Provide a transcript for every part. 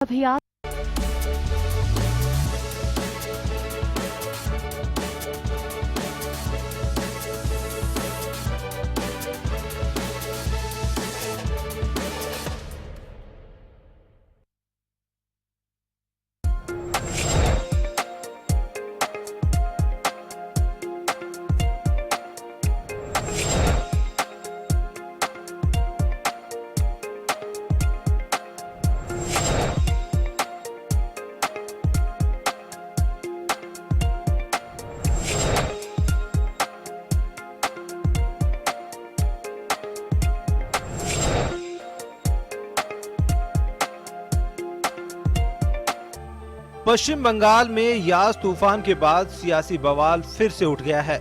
अभियान पश्चिम बंगाल में यास तूफान के बाद सियासी बवाल फिर से उठ गया है।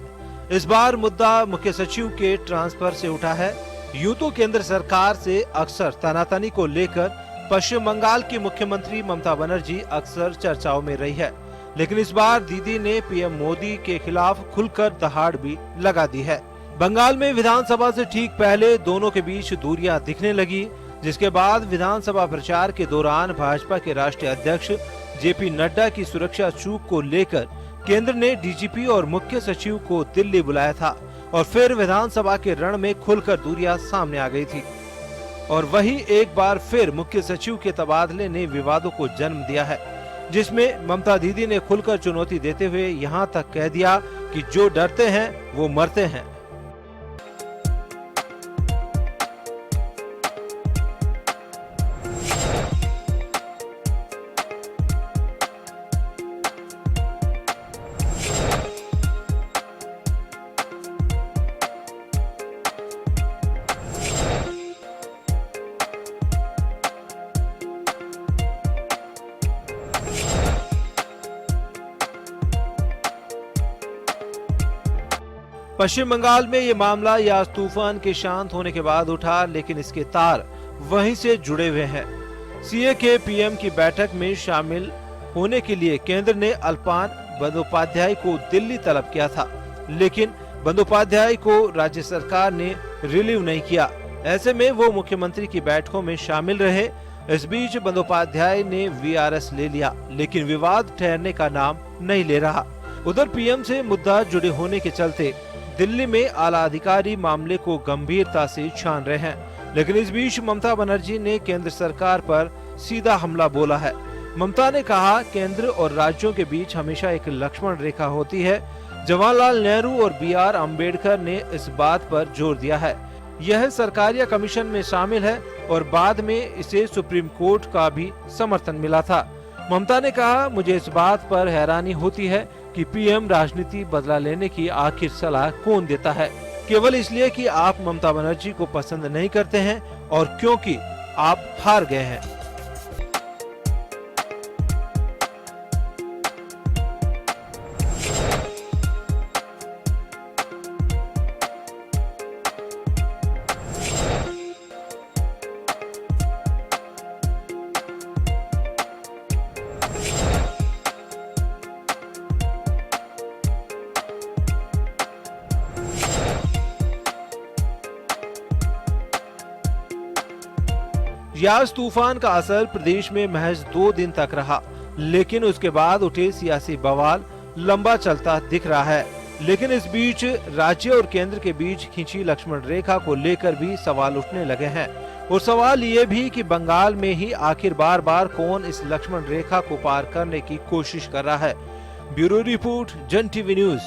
इस बार मुद्दा मुख्य सचिव के ट्रांसफर से उठा है। यूं तो केंद्र सरकार से अक्सर तनातनी को लेकर पश्चिम बंगाल की मुख्यमंत्री ममता बनर्जी अक्सर चर्चाओं में रही है, लेकिन इस बार दीदी ने पीएम मोदी के खिलाफ खुलकर दहाड़ भी लगा दी है। बंगाल में विधानसभा से ठीक पहले दोनों के बीच दूरियां दिखने लगी, जिसके बाद विधानसभा प्रचार के दौरान भाजपा के राष्ट्रीय अध्यक्ष जेपी नड्डा की सुरक्षा चूक को लेकर केंद्र ने डीजीपी और मुख्य सचिव को दिल्ली बुलाया था और फिर विधानसभा के रण में खुलकर दूरियां सामने आ गई थी। और वही एक बार फिर मुख्य सचिव के तबादले ने विवादों को जन्म दिया है, जिसमें ममता दीदी ने खुलकर चुनौती देते हुए यहां तक कह दिया कि जो डरते हैं वो मरते हैं। पश्चिम बंगाल में ये मामला यास तूफान के शांत होने के बाद उठा, लेकिन इसके तार वहीं से जुड़े हुए हैं। सीए के पीएम की बैठक में शामिल होने के लिए केंद्र ने अल्पान बंदोपाध्याय को दिल्ली तलब किया था, लेकिन बंदोपाध्याय को राज्य सरकार ने रिलीव नहीं किया। ऐसे में वो मुख्यमंत्री की बैठकों में शामिल रहे। इस बीच बंदोपाध्याय ने वीआरएस ले लिया, लेकिन विवाद ठहरने का नाम नहीं ले रहा। उधर पीएम से मुद्दा जुड़े होने के चलते दिल्ली में आला अधिकारी मामले को गंभीरता से छान रहे हैं, लेकिन इस बीच ममता बनर्जी ने केंद्र सरकार पर सीधा हमला बोला है। ममता ने कहा, केंद्र और राज्यों के बीच हमेशा एक लक्ष्मण रेखा होती है। जवाहरलाल नेहरू और बीआर अम्बेडकर ने इस बात पर जोर दिया है। यह सरकारिया कमीशन में शामिल है और बाद में इसे सुप्रीम कोर्ट का भी समर्थन मिला था। ममता ने कहा, मुझे इस बात पर हैरानी होती है कि पीएम राजनीति बदला लेने की आखिर सलाह कौन देता है, केवल इसलिए कि आप ममता बनर्जी को पसंद नहीं करते हैं और क्योंकि आप हार गए हैं। यास तूफान का असर प्रदेश में महज 2 दिन तक रहा, लेकिन उसके बाद उठे सियासी बवाल लंबा चलता दिख रहा है। लेकिन इस बीच राज्य और केंद्र के बीच खींची लक्ष्मण रेखा को लेकर भी सवाल उठने लगे हैं, और सवाल ये भी कि बंगाल में ही आखिर बार बार कौन इस लक्ष्मण रेखा को पार करने की कोशिश कर रहा है। ब्यूरो रिपोर्ट, जन टीवी न्यूज।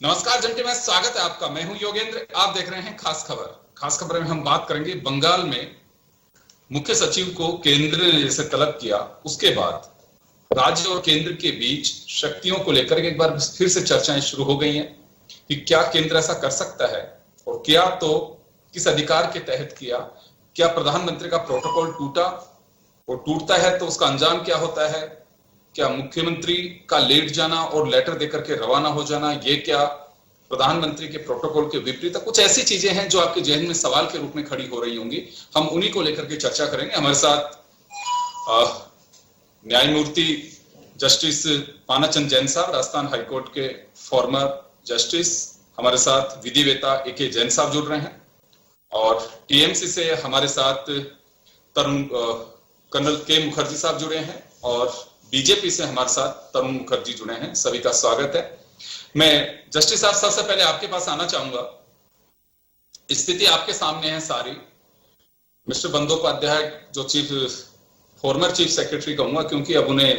नमस्कार जंटी में स्वागत है आपका। मैं हूं योगेंद्र, आप देख रहे हैं खास खबर। खास खबर में हम बात करेंगे बंगाल में मुख्य सचिव को केंद्र ने जैसे तलब किया, उसके बाद राज्य और केंद्र के बीच शक्तियों को लेकर एक बार फिर से चर्चाएं शुरू हो गई हैं कि क्या केंद्र ऐसा कर सकता है और क्या तो किस अधिकार के तहत किया। क्या प्रधानमंत्री का प्रोटोकॉल टूटा और टूटता है तो उसका अंजाम क्या होता है। क्या मुख्यमंत्री का लेट जाना और लेटर देकर के रवाना हो जाना, ये क्या प्रधानमंत्री के प्रोटोकॉल के विपरीत है। कुछ ऐसी चीजें हैं जो आपके जहन में सवाल के रूप में खड़ी हो रही होंगी। हम उन्हीं को लेकर के चर्चा करेंगे। हमारे साथ न्यायमूर्ति जस्टिस पानाचंद जैन साहब, राजस्थान हाईकोर्ट के फॉर्मर जस्टिस। हमारे साथ विधिवेता ए.के. जैन साहब जुड़ रहे हैं और टीएमसी से हमारे साथ तरुण कर्नल के मुखर्जी साहब जुड़े हैं और बीजेपी से हमारे साथ तरुण मुखर्जी जुड़े हैं। सभी का स्वागत है। मैं जस्टिस साहब सबसे पहले आपके पास आना चाहूंगा। स्थिति आपके सामने है सारी। मिस्टर बंदोपाध्याय जो फॉर्मर चीफ सेक्रेटरी कहूंगा क्योंकि अब उन्हें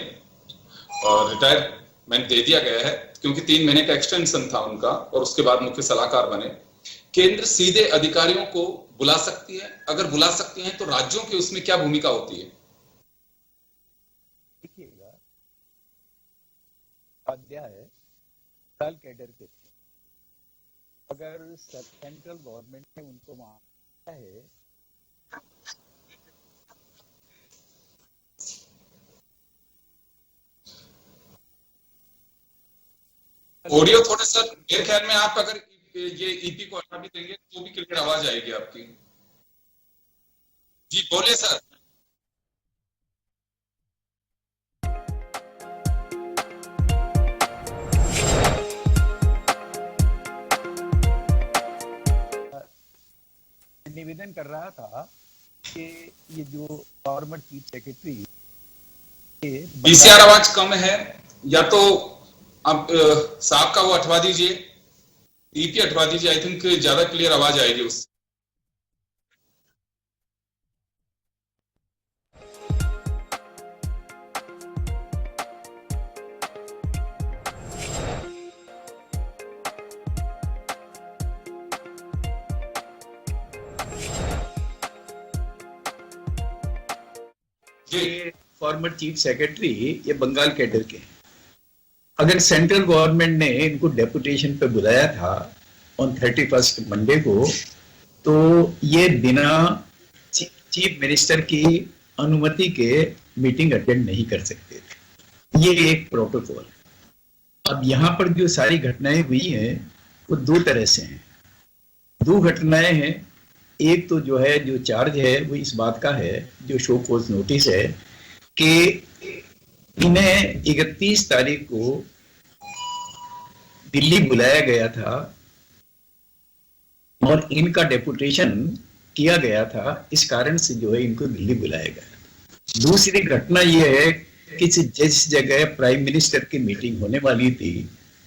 रिटायरमेंट दे दिया गया है, क्योंकि 3 महीने का एक्सटेंशन था उनका और उसके बाद मुख्य सलाहकार बने। केंद्र सीधे अधिकारियों को बुला सकती है, अगर बुला सकती है तो राज्यों की उसमें क्या भूमिका होती है? देखिएगा, अध्याय कल कैडर के अगर सेंट्रल गवर्नमेंट ने उनको माना है ऑडियो थोड़े सर मेरे ख्याल में आप अगर ये ईपी को हटा भी देंगे तो भी क्लियर आवाज आएगी आपकी। जी बोलिए सर। निवेदन कर रहा था कि ये जो फॉर्मर चीफ सेक्रेटरी पीसीआर आवाज कम है, या तो अब साहब का वो हटवा दीजिए, ईपी हटवा दीजिए। आई थिंक ज्यादा क्लियर आवाज आएगी उससे। ये फॉर्मर चीफ सेक्रेटरी ये बंगाल कैडर के हैं। अगर सेंट्रल गवर्नमेंट ने इनको डेपुटेशन पे बुलाया था ऑन 31 मंडे को, तो ये बिना चीफ मिनिस्टर की अनुमति के मीटिंग अटेंड नहीं कर सकते थे। ये एक प्रोटोकॉल। अब यहाँ पर जो सारी घटनाएं हुई हैं वो 2 तरह से हैं। 2 घटनाएं हैं। एक तो जो है जो चार्ज है वो इस बात का है, जो शो कॉज नोटिस है, कि इन्हें 31 तारीख को दिल्ली बुलाया गया था और इनका डेपुटेशन किया गया था। इस कारण से जो है इनको दिल्ली बुलाया गया। दूसरी घटना यह है कि जिस जगह प्राइम मिनिस्टर की मीटिंग होने वाली थी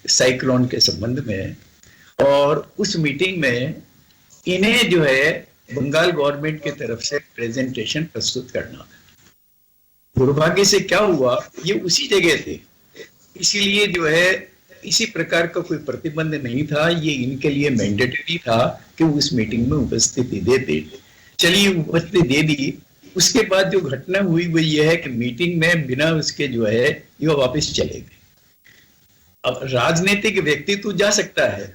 साइक्लोन के संबंध में, और उस मीटिंग में इन्हें जो है बंगाल गवर्नमेंट की तरफ से प्रेजेंटेशन प्रस्तुत करना था। दुर्भाग्य से क्या हुआ, ये उसी जगह थे, इसीलिए जो है इसी प्रकार का कोई प्रतिबंध नहीं था। ये इनके लिए मैंडेटरी था कि उस मीटिंग में उपस्थिति देते। चलिए उपस्थिति दे दी। उसके बाद जो घटना हुई वो ये है कि मीटिंग में बिना उसके जो है ये वापस चले गए। अब राजनीतिक व्यक्ति तो जा सकता है,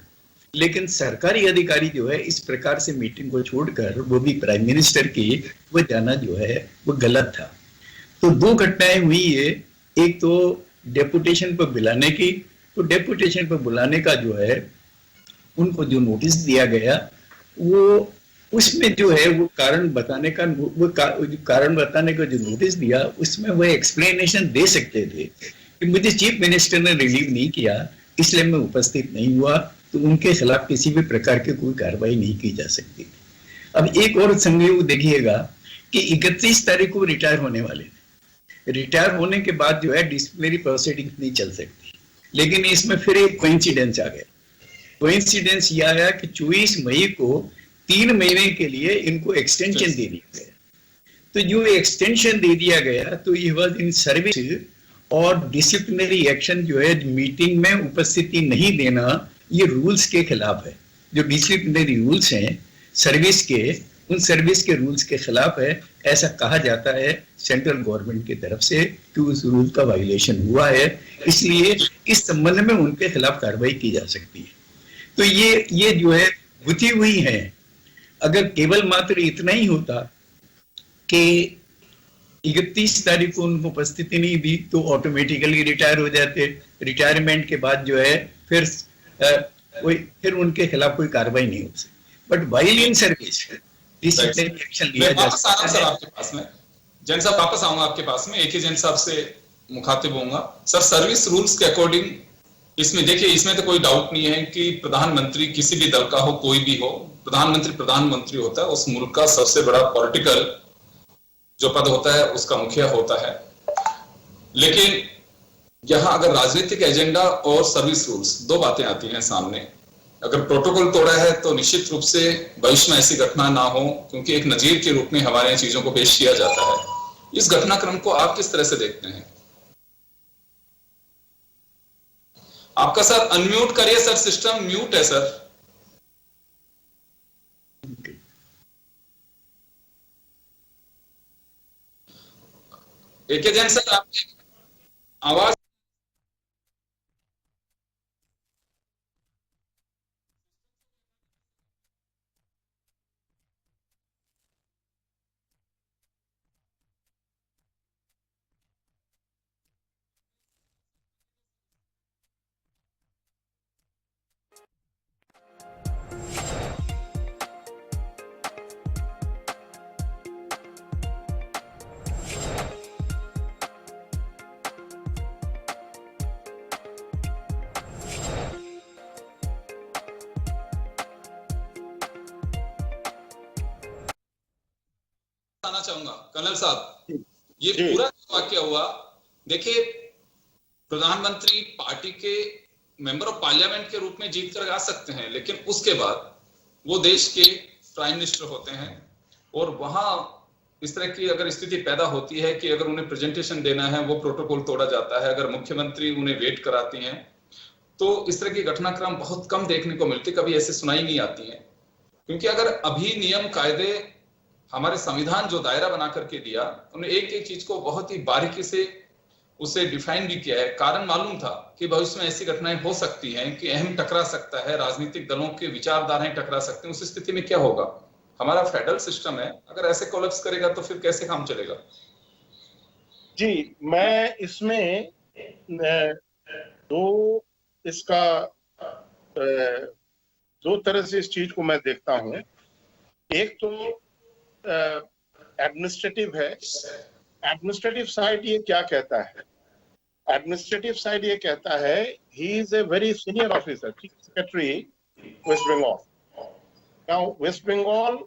लेकिन सरकारी अधिकारी जो है इस प्रकार से मीटिंग को छोड़कर, वो भी प्राइम मिनिस्टर की, वो जाना जो है वो गलत था। तो 2 घटनाएं हुई है। एक तो डेपुटेशन पर बुलाने की, तो डेपुटेशन पर बुलाने का जो है उनको जो नोटिस दिया गया, वो उसमें जो है वो कारण बताने का जो नोटिस दिया, उसमें वो एक्सप्लेनेशन दे सकते थे कि मुझे चीफ मिनिस्टर ने रिलीव नहीं किया इसलिए मैं उपस्थित नहीं हुआ, तो उनके खिलाफ किसी भी प्रकार की कोई कार्रवाई नहीं की जा सकती। अब एक और संयोग देखिएगा कि 31 तारीख को रिटायर होने वाले थे। रिटायर होने के बाद जो है डिसिप्लिनरी प्रोसीडिंग नहीं चल सकती, लेकिन इसमें फिर एक कोइंसिडेंस आ गया। कोइंसिडेंस ये आया कि 24 मई को 3 महीने के लिए इनको एक्सटेंशन दे दिया गया। तो जो एक्सटेंशन दे दिया गया तो ये वाज इन सर्विस, और डिसिप्लिनरी एक्शन जो है मीटिंग में उपस्थिति नहीं देना, ये रूल्स के खिलाफ है। जो डिसिप्लिनरी रूल्स हैं सर्विस के, उन सर्विस के रूल्स के खिलाफ है, ऐसा कहा जाता है सेंट्रल गवर्नमेंट की तरफ से कि उस रूल का वायलेशन हुआ है, इसलिए इस संबंध में उनके खिलाफ कार्रवाई की जा सकती है। तो ये जो है गुथी हुई है। अगर केवल मात्र इतना ही होता कि 31 तारीख को उनको उपस्थिति नहीं दी तो ऑटोमेटिकली रिटायर हो जाते, रिटायरमेंट के बाद जो है फिर उनके खिलाफ कोई कार्रवाई नहीं हो सकती। But while in service disciplinary action लिया जा सकता है। सर आपके पास में जैन साहब वापस आऊंगा आपके पास में, एक ही जैन साहब से मुखातिब होऊंगा। सर सर्विस रूल्स के अकॉर्डिंग इसमें देखिए, इसमें तो कोई डाउट नहीं है कि प्रधानमंत्री किसी भी दल का हो, कोई भी हो, प्रधानमंत्री होता है, उस मुल्क का सबसे बड़ा पॉलिटिकल जो पद होता है उसका मुखिया होता है। लेकिन यहां अगर राजनीतिक एजेंडा और सर्विस रूल्स दो बातें आती हैं सामने, अगर प्रोटोकॉल तोड़ा है तो निश्चित रूप से भविष्य में ऐसी घटना ना हो, क्योंकि एक नजीर के रूप में हमारे यहाँ चीजों को पेश किया जाता है। इस घटनाक्रम को आप किस तरह से देखते हैं? आपका सर अनम्यूट करिए सर, सिस्टम म्यूट है सर। एक जैन सर आपकी आवाज आना चाहूंगा कर्नल साहब, ये पूरा वाक्य हुआ। देखिए, प्रधानमंत्री पार्टी के मेंबर ऑफ पार्लियामेंट के रूप में जीत कर आ सकते हैं, लेकिन उसके बाद वो देश के प्राइम मिनिस्टर होते हैं और वहां इस तरह की अगर स्थिति पैदा होती है कि अगर उन्हें प्रेजेंटेशन देना है, वो प्रोटोकॉल तोड़ा जाता है, अगर मुख्यमंत्री उन्हें वेट कराती हैं, तो इस तरह की घटनाक्रम बहुत कम देखने को मिलती, कभी ऐसे सुनाई नहीं आती है। क्योंकि अगर अभी नियम कायदे हमारे संविधान जो दायरा बना करके दिया, उन्होंने एक एक चीज को बहुत ही बारीकी से उसे डिफाइन भी किया है। कारण मालूम था कि भविष्य में ऐसी घटनाएं हो सकती हैं कि अहम टकरा सकता है, राजनीतिक दलों के विचारधाराएं टकरा सकते हैं। उस स्थिति में क्या होगा? हमारा फेडरल सिस्टम है, अगर ऐसे कोलैप्स करेगा तो फिर कैसे काम चलेगा? जी, मैं इसमें दो तरह से इस चीज को मैं देखता हूं। एक तो एडमिनिस्ट्रेटिव है। एडमिनिस्ट्रेटिव साइड ये क्या कहता है? एडमिनिस्ट्रेटिव साइड ये कहता है he is a very senior officer, chief secretary West Bengal. Now West Bengal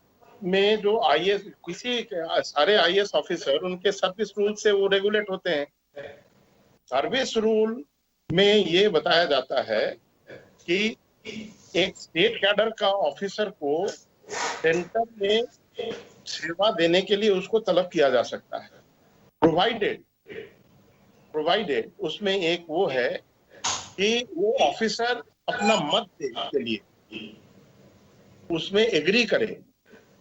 में जो आईएएस, सारे आईएएस ऑफिसर उनके सर्विस रूल से वो रेगुलेट होते हैं। सर्विस रूल में ये बताया जाता है कि एक स्टेट कैडर का ऑफिसर को सेंटर में सेवा देने के लिए उसको तलब किया जा सकता है, प्रोवाइडेड उसमें एक वो है कि वो ऑफिसर अपना मत देने के लिए उसमें एग्री करे,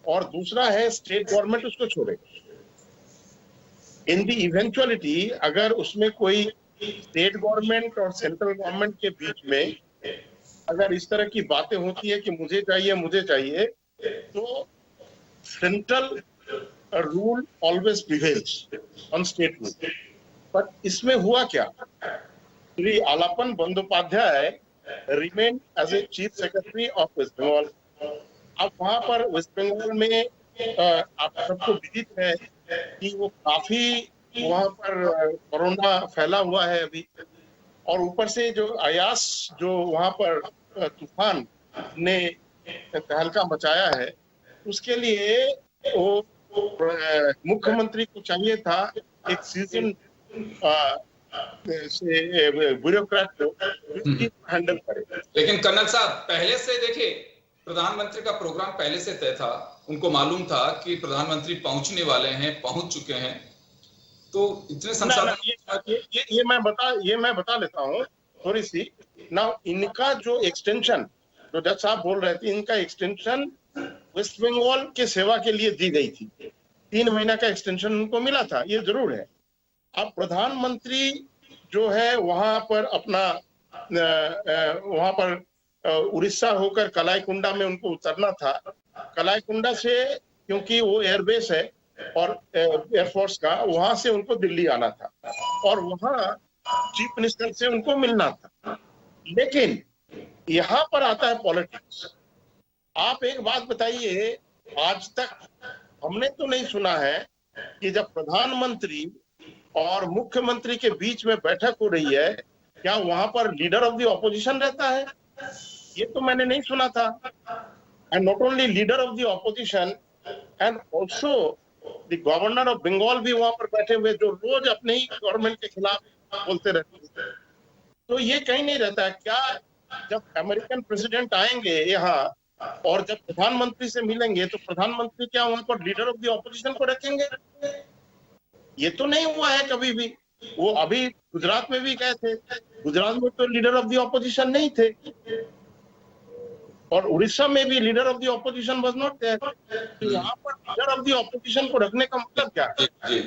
और दूसरा है स्टेट गवर्नमेंट उसको छोड़े। इन दी इवेंचुअलिटी अगर उसमें कोई स्टेट गवर्नमेंट और सेंट्रल गवर्नमेंट के बीच में अगर इस तरह की बातें होती है कि मुझे चाहिए, तो central rule always prevails on state rule. But इसमें हुआ क्या? Shri Alapan Bandopadhyay remain as a chief secretary of West Bengal. अब वहां पर वेस्ट बंगाल में आप सबको विदित है कि वो काफी वहां पर कोरोना फैला हुआ है अभी, और ऊपर से जो अयास जो वहां पर तूफान ने तहलका मचाया है, उसके लिए वो मुख्यमंत्री को चाहिए था एक सीजन ब्यूरोक्रेट को हैंडल करे। लेकिन कर्नल साहब, पहले से देखिए, प्रधानमंत्री का प्रोग्राम पहले से तय था, उनको मालूम था कि प्रधानमंत्री पहुंचने वाले हैं, पहुंच चुके हैं, तो इतने संसाधन ये मैं बता लेता हूँ थोड़ी सी ना, इनका जो एक्सटेंशन, जो जज साहब बोल रहे थे, इनका एक्सटेंशन वेस्ट बंगाल के सेवा के लिए दी गई थी, 3 महीना का एक्सटेंशन उनको मिला था, ये जरूर है। अब प्रधानमंत्री जो है वहां पर अपना वहां पर उड़ीसा होकर कलाईकुंडा में उनको उतरना था। कलाईकुंडा से, क्योंकि वो एयरबेस है और एयरफोर्स का, वहां से उनको दिल्ली आना था और वहां चीफ मिनिस्टर से उनको मिलना था। लेकिन यहाँ पर आता है पॉलिटिक्स। आप एक बात बताइए, आज तक हमने तो नहीं सुना है कि जब प्रधानमंत्री और मुख्यमंत्री के बीच में बैठक हो रही है, क्या वहां पर लीडर ऑफ द ऑपोजिशन रहता है? ये तो मैंने नहीं सुना था। And not only leader of the opposition and also the governor of Bengal भी वहां पर बैठे हुए, जो रोज अपने ही गवर्नमेंट के खिलाफ बोलते रहते हैं। तो ये कहीं नहीं रहता है क्या? जब अमेरिकन प्रेसिडेंट आएंगे यहाँ और जब प्रधानमंत्री से मिलेंगे, तो प्रधानमंत्री क्या वहां पर लीडर ऑफ द ऑपोजिशन को रखेंगे? ये तो नहीं हुआ है कभी भी। वो अभी गुजरात में भी गए थे, गुजरात में तो लीडर ऑफ द ऑपोजिशन नहीं थे, और उड़ीसा में भी leader of the opposition was not there. तो यहाँ पर लीडर ऑफ द ऑपोजिशन को रखने का मतलब क्या है?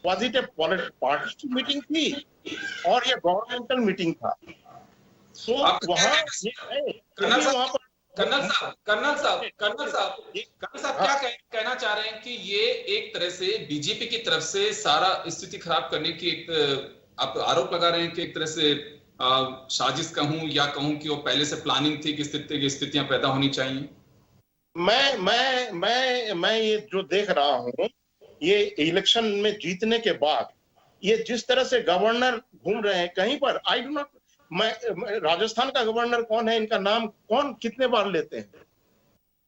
Was it A party meeting थी और ये गवर्नमेंटल मीटिंग था? तो वहां कर्नल साहब क्या कहना चाह रहे हैं कि ये एक तरह से बीजेपी की तरफ से सारा स्थिति खराब करने की एक आप आरोप लगा रहे हैं कि एक तरह से साजिश कहूं या कहूं कि वो पहले से प्लानिंग थी कि स्थितियां पैदा होनी चाहिए? मैं ये जो देख रहा हूं, ये इलेक्शन में जीतने के बाद ये जिस तरह से गवर्नर घूम रहे हैं कहीं पर, आई डू नॉट, मैं राजस्थान का गवर्नर कौन है, इनका नाम कौन कितने बार लेते हैं?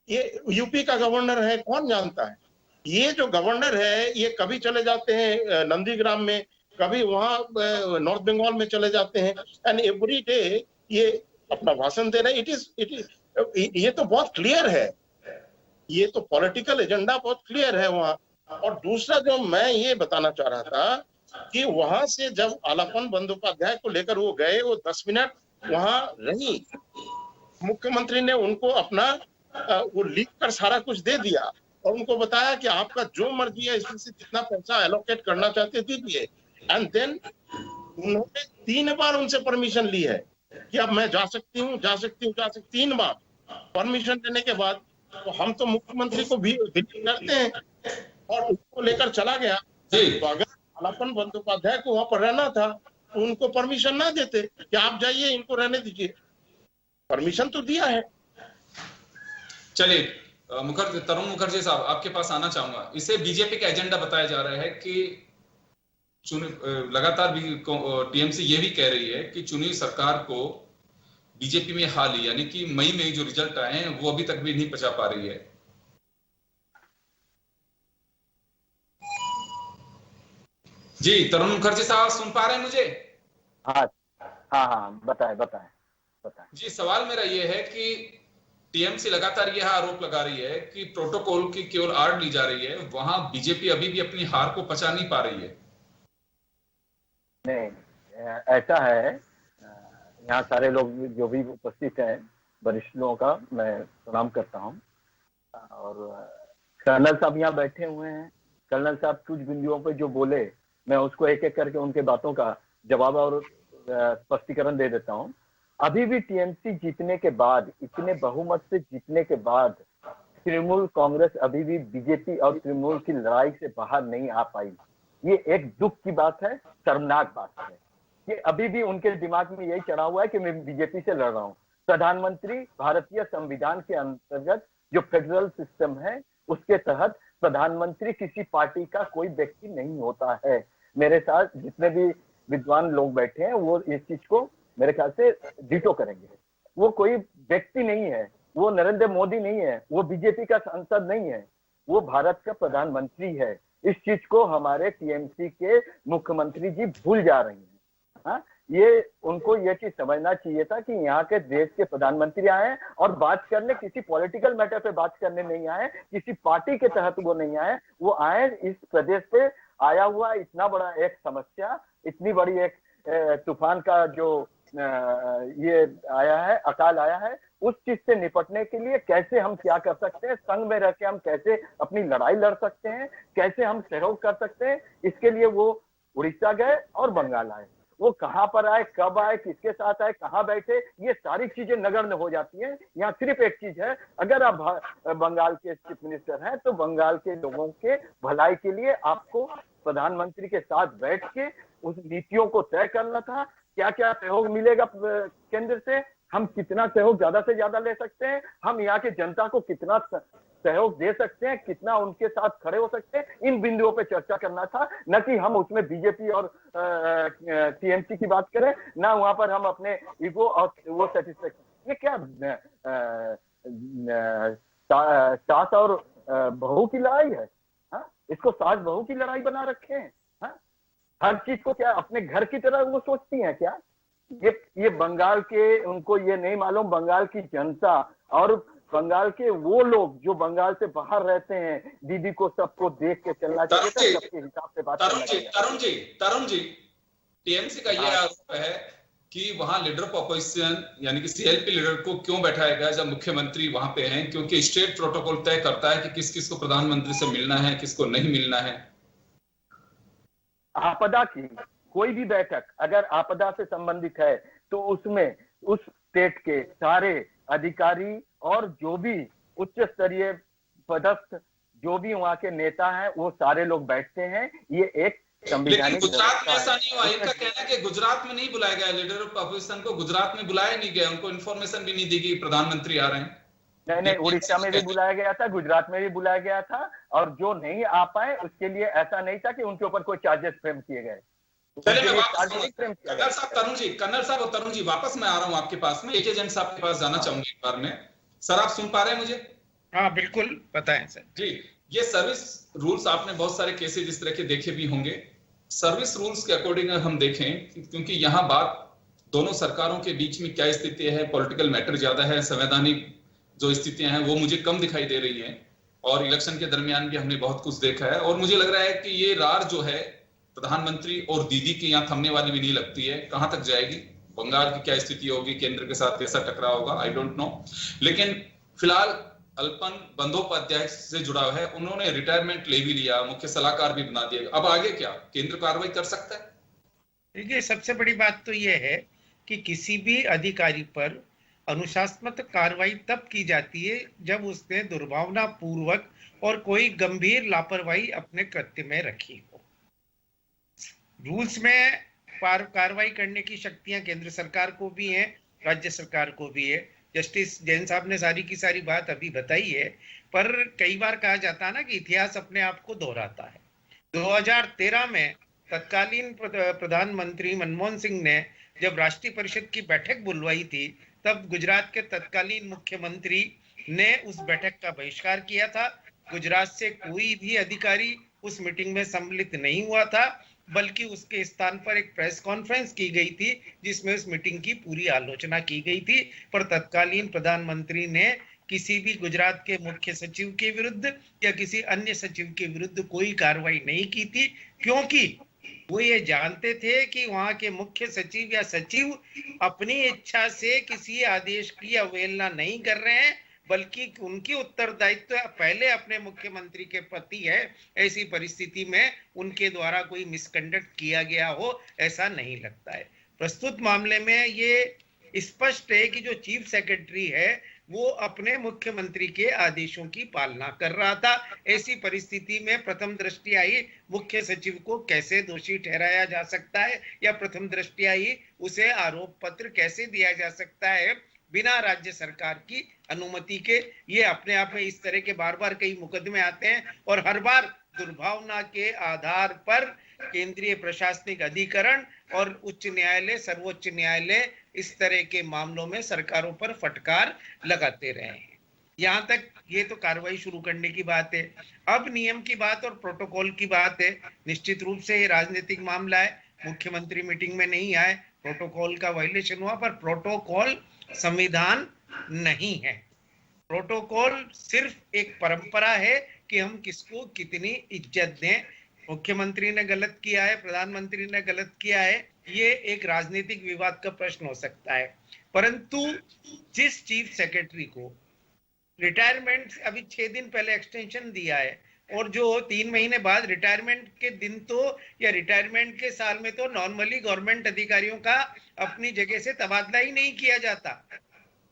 ये यूपी का गवर्नर है, कौन जानता है? ये जो गवर्नर है, ये कभी चले जाते हैं नंदीग्राम में, कभी वहां नॉर्थ बंगाल में चले जाते हैं, एंड एवरी डे ये अपना भाषण दे रहे हैं। इट इज ये तो बहुत क्लियर है, ये तो पॉलिटिकल एजेंडा बहुत क्लियर है वहां। और दूसरा जो मैं ये बताना चाह रहा था कि वहां से जब आलापन बंदोपाध्याय को लेकर वो गए, वो 10 मिनट वहां रही, मुख्यमंत्री ने उनको अपना वो लिख कर सारा कुछ दे दिया और उनको बताया कि आपका जो मर्जी है, इसमें से जितना पैसा एलोकेट करना चाहते दीजिए। एंड देन उन्होंने 3 बार उनसे परमिशन ली है कि अब मैं जा सकती हूँ 3 बार परमिशन देने के बाद तो हम तो मुख्यमंत्री को भी करते हैं और उसको लेकर चला गया। तो अगर आलापन बंदोपाध्याय को वहां पर रहना था, उनको परमिशन ना देते कि आप जाइए, इनको रहने दीजिए। परमिशन तो दिया है। चलिए तरुण मुखर्जी साहब, आपके पास आना चाहूंगा। इसे बीजेपी का एजेंडा बताया जा रहा है कि लगातार भी टीएमसी ये भी कह रही है कि चुनी सरकार को बीजेपी में हाल ही, यानी कि मई में जो रिजल्ट आए हैं वो अभी तक भी नहीं पचा पा रही है। जी तरुण मुखर्जी साहब, सुन पा रहे हैं मुझे? हाँ, बताएं। जी, सवाल मेरा ये है कि टीएमसी लगातार यह आरोप लगा रही है कि प्रोटोकॉल की केवल आड़ ली जा रही है, वहां बीजेपी अभी भी अपनी हार को पचा नहीं पा रही है। नहीं, ऐसा है, यहाँ सारे लोग जो भी उपस्थित हैं, वरिष्ठ लोगों का मैं प्रणाम करता हूँ। और कर्नल साहब यहाँ बैठे हुए हैं। कर्नल साहब कुछ बिंदुओं पे जो बोले, मैं उसको एक एक करके उनके बातों का जवाब और स्पष्टीकरण दे देता हूँ। अभी भी टीएमसी जीतने के बाद, इतने बहुमत से जीतने के बाद, तृणमूल कांग्रेस अभी भी बीजेपी और तृणमूल की लड़ाई से बाहर नहीं आ पाई। ये एक दुख की बात है, शर्मनाक बात है। ये अभी भी उनके दिमाग में यही चढ़ा हुआ है कि मैं बीजेपी से लड़ रहा हूँ। प्रधानमंत्री भारतीय संविधान के अंतर्गत जो फेडरल सिस्टम है, उसके तहत प्रधानमंत्री किसी पार्टी का कोई व्यक्ति नहीं होता है। मेरे साथ जितने भी विद्वान लोग बैठे हैं वो इस चीज को मेरे ख्याल से डिटो करेंगे। वो कोई व्यक्ति नहीं है, वो नरेंद्र मोदी नहीं है, वो बीजेपी का सांसद नहीं है, वो भारत का प्रधानमंत्री है। इस चीज को हमारे टीएमसी के मुख्यमंत्री जी भूल जा रहे हैं। हाँ, ये उनको ये चीज समझना चाहिए था कि यहाँ के देश के प्रधानमंत्री आए और बात करने, किसी पॉलिटिकल मैटर पे बात करने नहीं आए, किसी पार्टी के तहत वो नहीं आए। वो आए इस प्रदेश पे आया हुआ इतना बड़ा एक समस्या, इतनी बड़ी एक तूफान का जो ये आया है, अकाल आया है, उस चीज से निपटने के लिए कैसे हम क्या कर सकते हैं, संघ में रह के हम कैसे अपनी लड़ाई लड़ सकते हैं, कैसे हम सहयोग कर सकते हैं, इसके लिए वो उड़ीसा गए और बंगाल आए। वो कहाँ पर आए, कब आए, किसके साथ आए, कहाँ बैठे, ये सारी चीजें नगण्य हो जाती हैं। यहाँ सिर्फ एक चीज है, अगर आप बंगाल के चीफ मिनिस्टर हैं तो बंगाल के लोगों के भलाई के लिए आपको प्रधानमंत्री के साथ बैठ के उस नीतियों को तय करना था। क्या क्या सहयोग मिलेगा केंद्र से, हम कितना सहयोग ज्यादा से ज्यादा ले सकते हैं, हम यहाँ के जनता को कितना सहयोग दे सकते हैं, कितना उनके साथ खड़े हो सकते हैं, इन बिंदुओं पे चर्चा करना था, न कि हम उसमें बीजेपी और टीएमसी की बात करें, ना वहां पर हम अपने ईगो और वो सेटिस्फेक्शन। ये क्या सास और बहू की लड़ाई है? हाँ, इसको सास बहू की लड़ाई बना रखे हैं। हाँ, हर चीज को क्या अपने घर की तरह वो सोचती हैं क्या? ये बंगाल के, उनको ये नहीं मालूम बंगाल की जनता और बंगाल के वो लोग जो बंगाल से बाहर रहते हैं, दीदी को सबको देख के चलना चाहिए था, सबके हिसाब से बात करना चाहिए। तरुण जी, टीएमसी का ये आरोप है कि वहां लीडर ऑफ अपोजिशन यानी कि सीएलपी लीडर को क्यों बैठाया गया जब मुख्यमंत्री वहां पे हैं, क्योंकि स्टेट प्रोटोकॉल तय करता है कि किस किस को प्रधानमंत्री से मिलना है, किसको नहीं मिलना है। आपदा की कोई भी बैठक अगर आपदा से संबंधित है तो उसमें उस स्टेट के सारे अधिकारी और जो भी उच्च स्तरीय पदस्थ जो भी वहां के नेता हैं वो सारे लोग बैठते हैं। ये एक लेकिन गुजरात में ऐसा नहीं हुआ। इनका कहना है कि गुजरात में नहीं बुलाया गया, लीडर ऑफ अपोजिशन को गुजरात में बुलाया नहीं गया, उनको इन्फॉर्मेशन भी नहीं दी गई प्रधानमंत्री आ रहे हैं। नहीं, उड़ीसा में भी बुलाया गया था, गुजरात में भी बुलाया गया था, और जो नहीं आ पाए उसके लिए ऐसा नहीं था कि उनके ऊपर कोई चार्जेस फ्रेम किए गए। कर्नल साहब और तरुण जी, वापस मैं आ रहा हूं आपके पास में, एक एजेंट साहब के पास जाना चाहूंगा एक बार में। सर आप सुन पा रहे हैं मुझे? हाँ बिल्कुल, बताएं सर जी। ये सर्विस रूल्स आपने बहुत सारे केसेस इस तरह के देखे भी होंगे। सर्विस रूल्स के अकॉर्डिंग हम देखें, क्योंकि यहाँ बात दोनों सरकारों के बीच में क्या स्थिति है, पॉलिटिकल मैटर ज्यादा है, संवैधानिक जो स्थितियां हैं वो मुझे कम दिखाई दे रही हैं, और इलेक्शन के दरमियान भी हमने बहुत कुछ देखा है। और मुझे लग रहा है कि ये रार जो है प्रधानमंत्री और दीदी की यहाँ थमने वाली भी नहीं लगती है। कहां तक जाएगी, बंगाल की क्या स्थिति होगी, केंद्र के साथ कैसा टकराव होगा, आई डोंट नो। लेकिन फिलहाल अल्पन बंदोपाध्याय से जुड़ा है, उन्होंने रिटायरमेंट ले भी लिया, मुख्य सलाहकार भी बना दिया। अब आगे क्या केंद्र कार्रवाई कर सकता है? देखिए, सबसे बड़ी बात तो यह है कि किसी भी अधिकारी पर अनुशासनात्मक कार्रवाई तब की जाती है जब उसने दुर्भावना पूर्वक और कोई गंभीर लापरवाही अपने कृत्य में रखी हो। रूल्स में कार्रवाई करने की शक्तियां केंद्र सरकार को भी हैं, राज्य सरकार को भी है। जस्टिस जैन साहब ने सारी की सारी बात अभी बताई है, पर कई बार कहा जाता है ना कि इतिहास अपने आप को दोहराता है। 2013 में तत्कालीन प्रधानमंत्री मनमोहन सिंह ने जब राष्ट्रीय परिषद की बैठक बुलवाई थी, तब गुजरात के तत्कालीन मुख्यमंत्री ने उस बैठक का बहिष्कार किया था। गुजरात से कोई भी अधिकारी उस मीटिंग में सम्मिलित नहीं हुआ था, बल्कि उसके स्थान पर एक प्रेस कॉन्फ्रेंस की गई थी जिसमें उस मीटिंग की पूरी आलोचना की गई थी। पर तत्कालीन प्रधानमंत्री ने किसी भी गुजरात के मुख्य सचिव के विरुद्ध या किसी अन्य सचिव के विरुद्ध कोई कार्रवाई नहीं की थी, क्योंकि वो ये जानते थे कि वहां के मुख्य सचिव या सचिव अपनी इच्छा से किसी आदेश की अवहेलना नहीं कर रहे हैं, बल्कि उनकी उत्तरदायित्व पहले अपने मुख्यमंत्री के प्रति है। ऐसी परिस्थिति में उनके द्वारा कोई मिसकंडक्ट किया गया हो ऐसा नहीं लगता है। प्रस्तुत मामले में ये स्पष्ट है कि जो चीफ सेक्रेटरी है वो अपने मुख्यमंत्री के आदेशों की पालना कर रहा था। ऐसी परिस्थिति में प्रथम दृष्टि आई मुख्य सचिव को कैसे दोषी ठहराया जा सकता है, या प्रथम दृष्टि आई उसे आरोप पत्र कैसे दिया जा सकता है बिना राज्य सरकार की अनुमति के। ये अपने आप में इस तरह के बार बार कई मुकदमे आते हैं और हर बार दुर्भावना के आधार पर केंद्रीय प्रशासनिक अधिकरण और उच्च न्यायालय, सर्वोच्च न्यायालय इस तरह के मामलों में सरकारों पर फटकार लगाते रहे हैं। यहाँ तक ये तो कार्रवाई शुरू करने की बात है। अब नियम की बात और प्रोटोकॉल की बात है। निश्चित रूप से ये राजनीतिक मामला है, मुख्यमंत्री मीटिंग में नहीं आए, प्रोटोकॉल का वायलेशन हुआ, पर प्रोटोकॉल संविधान नहीं है। प्रोटोकॉल सिर्फ एक परंपरा है कि हम किसको कितनी इज्जत दें। मुख्यमंत्री ने गलत किया है, प्रधानमंत्री ने गलत किया है, ये एक राजनीतिक विवाद का प्रश्न हो सकता है, परंतु जिस चीफ सेक्रेटरी को रिटायरमेंट अभी 6 दिन पहले एक्सटेंशन दिया है और जो 3 महीने बाद रिटायरमेंट के दिन तो या रिटायरमेंट के साल में तो नॉर्मली गवर्नमेंट अधिकारियों का अपनी जगह से तबादला ही नहीं किया जाता,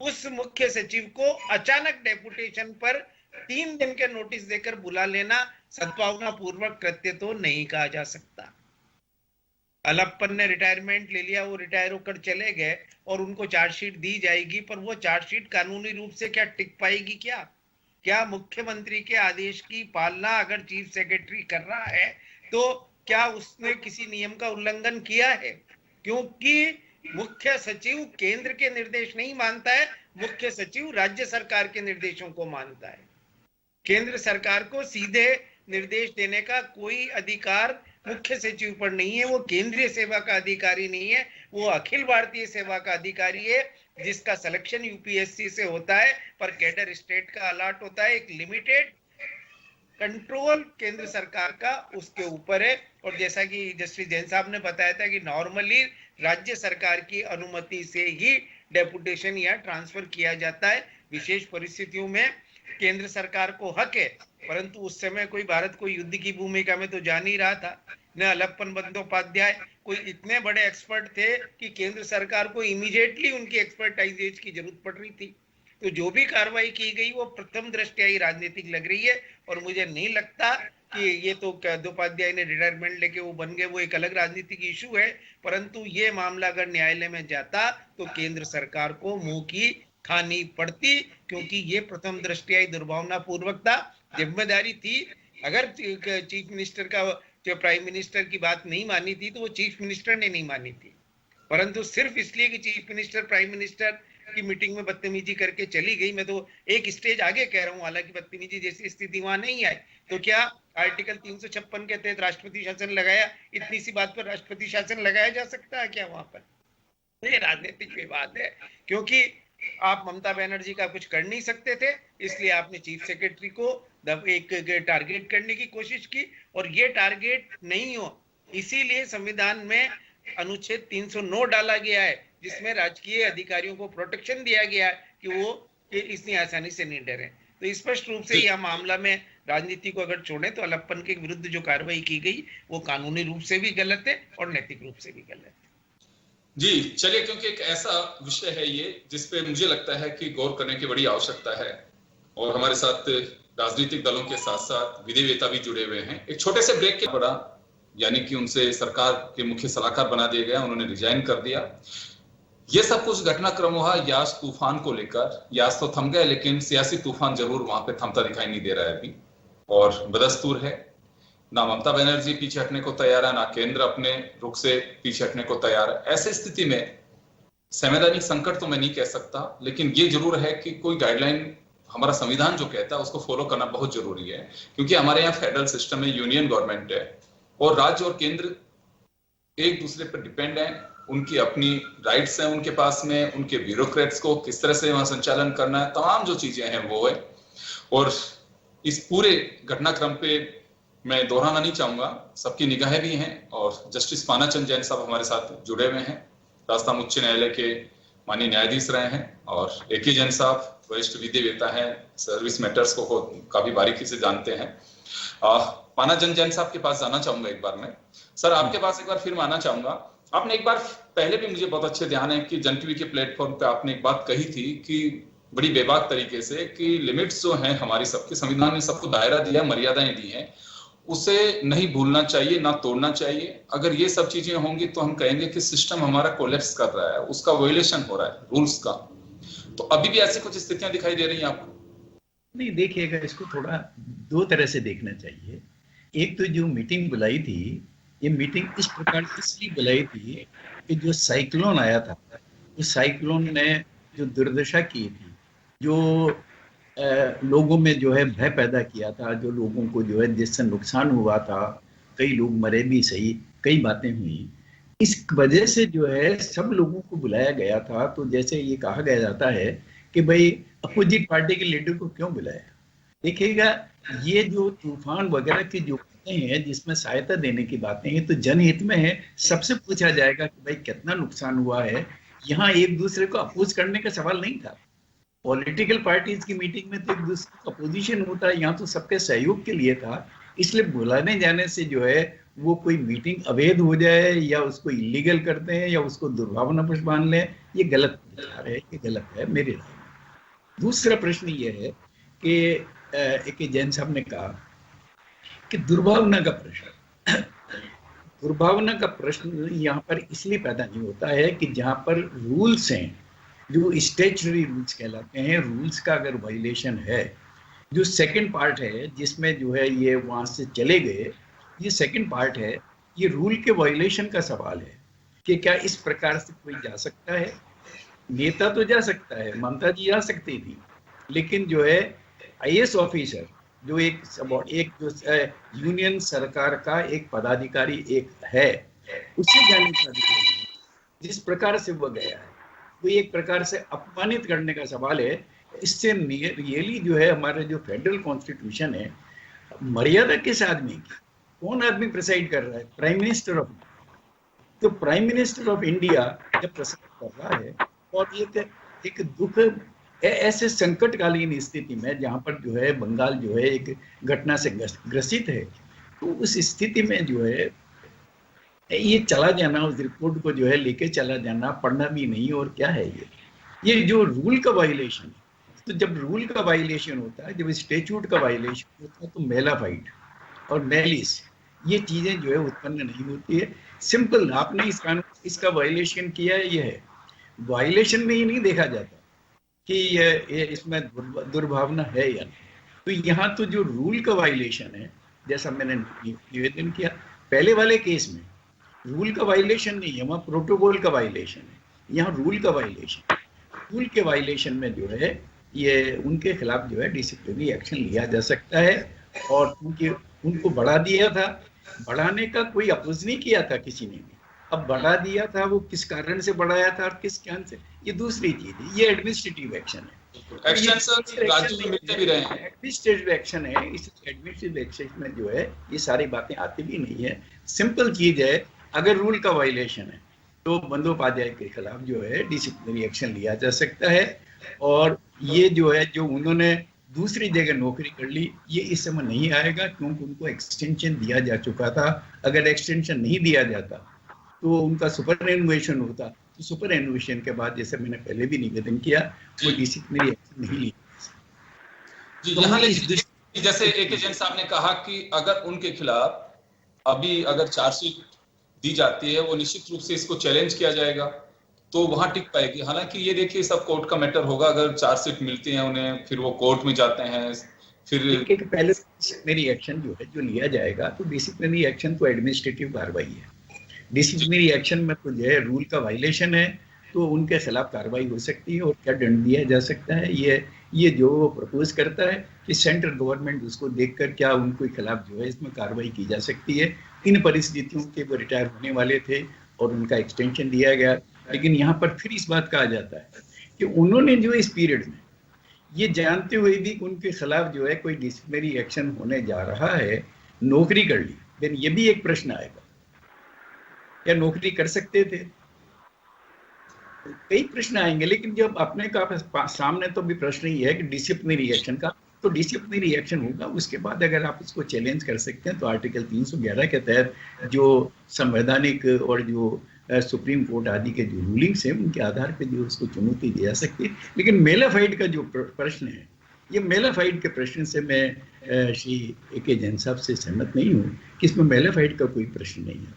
उस मुख्य सचिव को अचानक डेपुटेशन पर 3 दिन के नोटिस देकर बुला लेना सद्भावना पूर्वक कृत्य तो नहीं कहा जा सकता। अलप्पन ने रिटायरमेंट ले लिया, वो रिटायर होकर चले गए और उनको चार्जशीट दी जाएगी, पर वो चार्जशीट कानूनी रूप से क्या टिक पाएगी? क्या मुख्यमंत्री के आदेश की पालना अगर चीफ सेक्रेटरी कर रहा है तो क्या उसने किसी नियम का उल्लंघन किया है? क्योंकि मुख्य सचिव केंद्र के निर्देश नहीं मानता है, मुख्य सचिव राज्य सरकार के निर्देशों को मानता है। केंद्र सरकार को सीधे निर्देश देने का कोई अधिकार मुख्य सचिव पर नहीं है, वो केंद्रीय सेवा का अधिकारी नहीं है, वो अखिल भारतीय सेवा का अधिकारी है, जिसका सिलेक्शन यूपीएससी से होता है, पर कैडर स्टेट का अलॉट होता है। एक लिमिटेड कंट्रोल केंद्र सरकार का उसके ऊपर है। और जैसा कि जस्टिस जैन साहब ने बताया था कि नॉर्मली राज्य सरकार की अनुमति से ही डेपुटेशन या ट्रांसफर किया जाता है। विशेष परिस्थितियों में केंद्र सरकार को हक है, परंतु उस समय कोई भारत को युद्ध की भूमिका में तो जा नहीं रहा था। न अलप्पन बंदोपाध्याय कोई इतने बड़े एक्सपर्ट थे कि केंद्र सरकार को इमीडिएटली उनकी एक्सपर्टाइज की जरूरत पड़ रही थी। तो जो भी कार्रवाई की गई वो प्रथम दृष्टया ही राजनीतिक लग रही है और मुझे नहीं लगता कि ये तो बंदोपाध्याय ने रिटायरमेंट लेके वो बन गए, वो एक अलग राजनीतिक इशू है। परंतु ये मामला अगर न्यायालय में जाता तो केंद्र सरकार को मुंह की खानी पड़ती, क्योंकि ये प्रथम दृष्टया ही दुर्भावना पूर्वक था। जिम्मेदारी थी, अगर चीफ मिनिस्टर का जो प्राइम मिनिस्टर की बात नहीं मानी थी तो वो चीफ मिनिस्टर ने नहीं मानी थी, परंतु सिर्फ इसलिए कि चीफ मिनिस्टर प्राइम मिनिस्टर की मीटिंग में बदतमीजी करके चली गई। मैं तो एक स्टेज आगे कह रहा हूं, हालांकि बदतमीजी जैसी स्थिति वहां नहीं आई, तो क्या आर्टिकल 356 के तहत राष्ट्रपति शासन लगाया, इतनी सी बात पर राष्ट्रपति शासन लगाया जा सकता है क्या वहां पर? ये राजनीतिक विवाद है, क्योंकि आप ममता बनर्जी का कुछ कर नहीं सकते थे, इसलिए आपने चीफ सेक्रेटरी को एक टारगेट करने की कोशिश की और ये टारगेट नहीं हो, इसीलिए संविधान में अनुच्छेद 309 डाला गया है, जिसमें राजकीय अधिकारियों को प्रोटेक्शन दिया गया है कि वो इतनी आसानी से नहीं डरे। तो स्पष्ट रूप से यह मामला में राजनीति को अगर छोड़े तो अलप्पन के विरुद्ध जो कार्रवाई की गई वो कानूनी रूप से भी गलत है और नैतिक रूप से भी गलत है। जी चलिए, क्योंकि एक ऐसा विषय है ये जिसपे मुझे लगता है कि गौर करने की बड़ी आवश्यकता है और हमारे साथ राजनीतिक दलों के साथ साथ विधिवेत्ता भी जुड़े हुए हैं। एक छोटे से ब्रेक के बड़ा, यानी कि उनसे सरकार के मुख्य सलाहकार बना दिया गया, उन्होंने रिजाइन कर दिया। ये सब कुछ घटनाक्रम हुआ यास तूफान को लेकर। यास तो थम गए, लेकिन सियासी तूफान जरूर वहां पे थमता दिखाई नहीं दे रहा है अभी, और बदस्तूर है, ना ममता बनर्जी पीछे हटने को तैयार है, ना केंद्र अपने रुख से पीछे हटने को तैयार है। ऐसी स्थिति में संवैधानिक संकट तो मैं नहीं कह सकता, लेकिन ये जरूर है कि कोई गाइडलाइन हमारा संविधान जो कहता है उसको फॉलो करना बहुत जरूरी है, क्योंकि हमारे यहाँ फेडरल सिस्टम है, यूनियन गवर्नमेंट है और राज्य और केंद्र एक दूसरे पर डिपेंड है। उनकी अपनी राइट्स हैं उनके पास में, उनके ब्यूरोक्रेट्स को किस तरह से वहां संचालन करना है, तमाम जो चीजें हैं वो है। और इस पूरे घटनाक्रम पे मैं दोहराना नहीं चाहूंगा, सबकी निगाहें भी हैं और जस्टिस पानाचंद जैन साहब हमारे साथ जुड़े हुए हैं, राजस्थान उच्च न्यायालय के माननीय न्यायाधीश रहे हैं, और ए.के. जैन साहब वरिष्ठ विधिवेत्ता हैं, सर्विस मैटर्स को काफी बारीकी से जानते हैं। पानाचंद जैन साहब के पास जाना चाहूंगा एक बार मैं। सर आपके पास एक बार फिर मैं आना चाहूंगा। आपने एक बार पहले भी, मुझे बहुत अच्छे ध्यान है कि जन टीवी के प्लेटफॉर्म पे आपने एक बात कही थी कि बड़ी बेबाक तरीके से कि लिमिट्स जो हैं हमारी, सबके संविधान ने सबको दायरा दिया, मर्यादाएं दी हैं, उसे नहीं भूलना चाहिए, ना तोड़ना चाहिए। अगर ये सब चीजें होंगी तो हम कहेंगे कि सिस्टम हमारा कोलैप्स कर रहा है, उसका वायलेशन हो रहा है रूल्स का। तो अभी भी ऐसी कुछ स्थितियां दिखाई दे रही हैं आपको? नहीं, देखिएगा, इसको थोड़ा दो तरह से देखना चाहिए। एक तो जो मीटिंग बुलाई थी, ये मीटिंग इस प्रकार इसलिए बुलाई थी कि जो साइक्लोन आया था, उस साइक्लोन ने जो दुर्दशा की थी, जो लोगों में जो है भय पैदा किया था, जो लोगों को जो है जिससे नुकसान हुआ था, कई लोग मरे भी सही, कई बातें हुई, इस वजह से जो है सब लोगों को बुलाया गया था। तो जैसे ये कहा गया जाता है कि भाई अपोजिट पार्टी के लीडर को क्यों बुलाया। देखिएगा, ये जो तूफान वगैरह की जो बातें हैं, जिसमें सहायता देने की बातें हैं, तो जनहित में है। सबसे पूछा जाएगा कि भाई कितना नुकसान हुआ है। यहाँ एक दूसरे को अपोज करने का सवाल नहीं था। पॉलिटिकल पार्टीज की मीटिंग में तो एक दूसरे का अपोजिशन होता है, यहाँ तो सबके सहयोग के लिए था। इसलिए बुलाने जाने से जो है वो कोई मीटिंग अवैध हो जाए या उसको इलीगल करते हैं या उसको दुर्भावनापूर्ण मान लें, ये गलत विचार है, ये गलत है मेरे राय में। दूसरा प्रश्न ये है कि एक जैन साहब ने कहा कि दुर्भावना का प्रश्न यहाँ पर इसलिए पैदा नहीं होता है कि जहाँ पर रूल्स हैं, जो स्टैट्यूटरी रूल्स कहलाते हैं, रूल्स का अगर वायलेशन है, जो सेकंड पार्ट है जिसमें जो है ये वहां से चले गए, ये सेकंड पार्ट है, ये रूल के वायलेशन का सवाल है कि क्या इस प्रकार से कोई जा सकता है। नेता तो जा सकता है, ममता जी जा सकती थी, लेकिन जो है आईएएस ऑफिसर जो एक जो यूनियन सरकार का एक पदाधिकारी एक है, उसे जाने का अधिकार नहीं। जिस प्रकार से वो गया है वो एक प्रकार से अपमानित करने का सवाल है। इससे रियली जो है हमारे जो फेडरल कॉन्स्टिट्यूशन है, मर्यादा किस आदमी की, कौन आदमी प्रिसाइड कर रहा है? Prime minister of India. तो प्राइम मिनिस्टर ऑफ इंडिया जब प्रिसाइड कर रहा है और एक दुख ऐसे संकटकालीन स्थिति में जहां पर जो है बंगाल जो है एक घटना से ग्रसित है, तो उस स्थिति में जो है ये चला जाना, उस रिपोर्ट को जो है लेके चला जाना, पढ़ना भी नहीं, और क्या है ये जो रूल का वायलेशन है। तो जब रूल का वायलेशन होता है, जब स्टैट्यूट का वायलेशन होता है, तो मेलाफाइड और मैलिस ये चीजें जो है उत्पन्न नहीं होती है। सिंपल, आपने इसका वायलेशन किया है, ये है। वायलेशन में ही नहीं देखा जाता कि ये इसमें दुर्भावना है या नहीं। तो यहाँ तो जो रूल का वायलेशन है, जैसा मैंने निवेदन किया पहले वाले केस में, रूल का वायलेशन नहीं है, वहाँ प्रोटोकॉल का वायलेशन है। यहाँ रूल का वायलेशन, रूल के वायलेशन में जो है ये उनके खिलाफ जो है डिसिप्लिनरी एक्शन लिया जा सकता है। और क्योंकि उनको बढ़ा दिया था, बढ़ाने का कोई अपोज नहीं किया था किसी ने भी, अब बढ़ा दिया था, वो किस कारण से बढ़ाया था और किस कारण से, ये दूसरी चीज है। ये एडमिनिस्ट्रेटिव एक्शन है, एडमिनिस्ट्रेटिव एक्शन है। इस एडमिनिस्ट्रेटिव एक्शन में जो है ये सारी बातें आती भी नहीं है। सिंपल चीज है, अगर रूल का वायलेशन है तो बंदोपाध्याय के खिलाफ जो है डिसिप्लिनरी एक्शन लिया जा सकता है। और ये जो है जो उन्होंने दूसरी जगह नौकरी कर ली, ये इस समय नहीं आएगा, क्योंकि उनको एक्सटेंशन दिया जा चुका था। अगर एक्सटेंशन नहीं दिया जाता तो उनका सुपर एनुएशन होता, तो सुपर एनुएशन के बाद, जैसे मैंने पहले भी निवेदन किया, वो डिसिप्लिनरी एक्शन नहीं लिया। जैसे ए.के. जैन साहब ने कहा कि अगर उनके खिलाफ अभी अगर चार्जशीट दी जाती है, वो निश्चित रूप से इसको चैलेंज किया जाएगा, तो वहां टिक पाएगी। हालांकि ये देखिए सब कोर्ट का मैटर होगा, अगर चार्जशीट मिलती है उन्हें, फिर वो कोर्ट में जाते हैं, फिर पहले डिसिप्लिनरी एक्शन जो है जो लिया जाएगा, तो डिसिप्लिनरी एक्शन तो एडमिनिस्ट्रेटिव कार्रवाई है। डिसिप्लिनरी एक्शन में तो जो है रूल का वायलेशन है, तो उनके खिलाफ कार्रवाई हो सकती है। और क्या दंड दिया जा सकता है, ये जो वो प्रपोज करता है कि सेंट्रल गवर्नमेंट उसको देखकर क्या उनके खिलाफ जो है इसमें कार्रवाई की जा सकती है। इन परिस्थितियों के वो रिटायर होने वाले थे और उनका एक्सटेंशन दिया गया, लेकिन यहाँ पर फिर इस बात कहा जाता है कि उन्होंने जो इस पीरियड में ये जानते हुए भी उनके खिलाफ जो है कोई डिसिप्लिनरी एक्शन होने जा रहा है, नौकरी कर ली। फिर ये भी एक प्रश्न आएगा, क्या नौकरी कर सकते थे? कई प्रश्न आएंगे, लेकिन जब अपने का सामने तो भी प्रश्न ही है कि डिसिप्लिनरी एक्शन का, तो डिसिप्लिनरी एक्शन होगा। उसके बाद अगर आप उसको चैलेंज कर सकते हैं तो आर्टिकल 311 के तहत जो संवैधानिक और जो सुप्रीम कोर्ट आदि के जो रूलिंग्स हैं उनके आधार पर जो उसको चुनौती दी जा सकती है। लेकिन मेलाफाइड का जो प्रश्न है, ये मेलाफाइड के प्रश्न से मैं श्री ए.के. जैन साहब से सहमत नहीं हूँ कि इसमें मेलाफाइड का कोई प्रश्न नहीं है।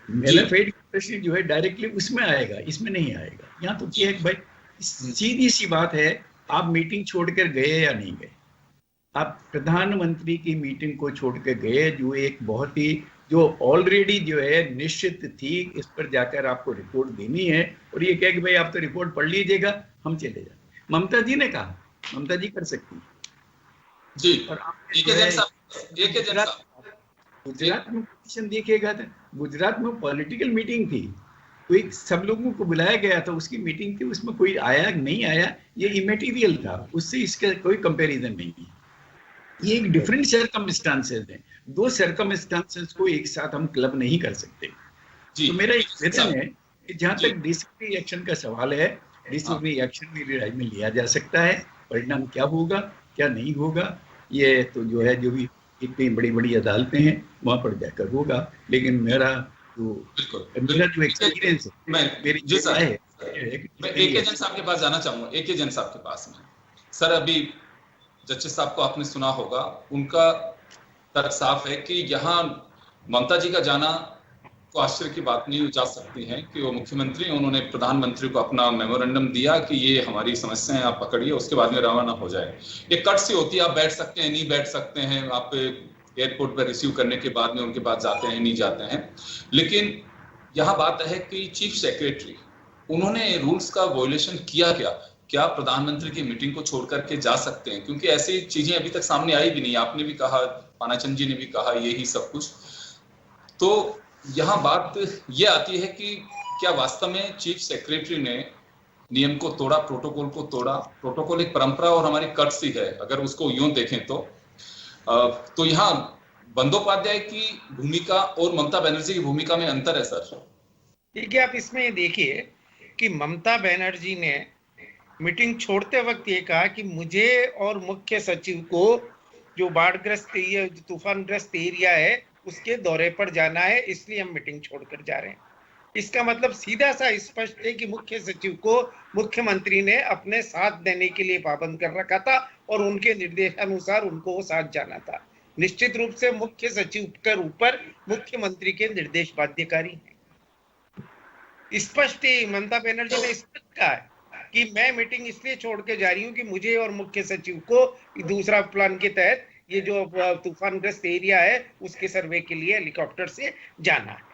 मेलाफाइड का प्रश्न जो है डायरेक्टली उसमें आएगा, इसमें नहीं आएगा। यहाँ तो क्या है भाई, सीधी सी बात है, आप मीटिंग छोड़कर गए या नहीं गए? आप प्रधानमंत्री की मीटिंग को छोड़ के गए, जो एक बहुत ही जो ऑलरेडी जो है निश्चित थी, इस पर जाकर आपको रिपोर्ट देनी है, और ये क्या कि भाई आप तो रिपोर्ट पढ़ लीजिएगा, हम चले जाए। ममता जी ने कहा, ममता जी कर सकती जी। और गुजरात में पोजीशन देखिएगा, गुजरात में पॉलिटिकल मीटिंग थी, कोई सब लोगों को बुलाया गया था, उसकी मीटिंग थी, उसमें कोई आया नहीं आया ये इमेटीरियल था, उससे इसका कोई कंपैरिजन नहीं है। ये एक डिफरेंट सर्कमस्टांसेस है, दो सर्कमस्टांसेस को एक साथ हम क्लब नहीं कर सकते। जी, तो मेरा एक क्वेश्चन है कि जहां जी। तक डिसिप्लिनरी एक्शन का सवाल है, डिसिप्लिनरी एक्शन मेरी राय में लिया जा सकता है। परिणाम क्या होगा क्या नहीं होगा ये तो जो है, जो भी इतनी बड़ी बड़ी अदालतें हैं वहां पर जाकर होगा। लेकिन मेरा जो एक्सपीरियंस है, मेरी जी सर, राय है, मैं AK जैन साहब के पास जाना चाहूंगा। AK जैन साहब के पास में सर, अभी जस्टिस साहब को आपने सुना होगा, उनका तर्क साफ है कि यहाँ ममता जी का जाना को आश्चर्य की बात नहीं जा सकती है कि वो मुख्यमंत्री, उन्होंने प्रधानमंत्री को अपना मेमोरेंडम दिया कि ये हमारी समस्याएं आप पकड़िए, उसके बाद में रवाना हो जाए। ये कट सी होती है, आप बैठ सकते हैं नहीं बैठ सकते हैं, आप एयरपोर्ट पर रिसीव करने के बाद में उनके पास जाते हैं नहीं जाते हैं। लेकिन यहाँ बात है कि चीफ सेक्रेटरी, उन्होंने रूल्स का वॉयलेशन किया क्या प्रधानमंत्री की मीटिंग को छोड़ करके जा सकते हैं? क्योंकि ऐसी चीजें अभी तक सामने आई भी नहीं, आपने भी कहा, पानाचंद जी ने भी कहा यही सब कुछ। तो यहाँ बात ये आती है कि क्या वास्तव में चीफ सेक्रेटरी ने नियम को तोड़ा, प्रोटोकॉल को तोड़ा? प्रोटोकॉल एक परंपरा और हमारी कर्तव्य है, अगर उसको यूं देखें तो यहाँ बंदोपाध्याय की भूमिका और ममता बनर्जी की भूमिका में अंतर है सर। ठीक है, आप इसमें ये देखिए कि ममता बनर्जी ने मीटिंग छोड़ते वक्त ये कहा कि मुझे और मुख्य सचिव को जो बाढ़ग्रस्त एरिया, तूफानग्रस्त एरिया है, उसके दौरे पर जाना है, इसलिए हम मीटिंग छोड़कर जा रहे हैं। इसका मतलब सीधा सा स्पष्ट है कि मुख्य सचिव को मुख्यमंत्री ने अपने साथ देने के लिए पाबंद कर रखा था और उनके निर्देशानुसार उनको वो साथ जाना था। निश्चित रूप से मुख्य सचिव के ऊपर मुख्यमंत्री के निर्देश बाध्यकारी हैं। स्पष्ट ममता बनर्जी ने स्पष्ट कहा है कि मैं मीटिंग इसलिए छोड़ के जा रही हूँ कि मुझे और मुख्य सचिव को दूसरा प्लान के तहत ये जो तूफानग्रस्त एरिया है उसके सर्वे के लिए हेलीकॉप्टर से जाना है।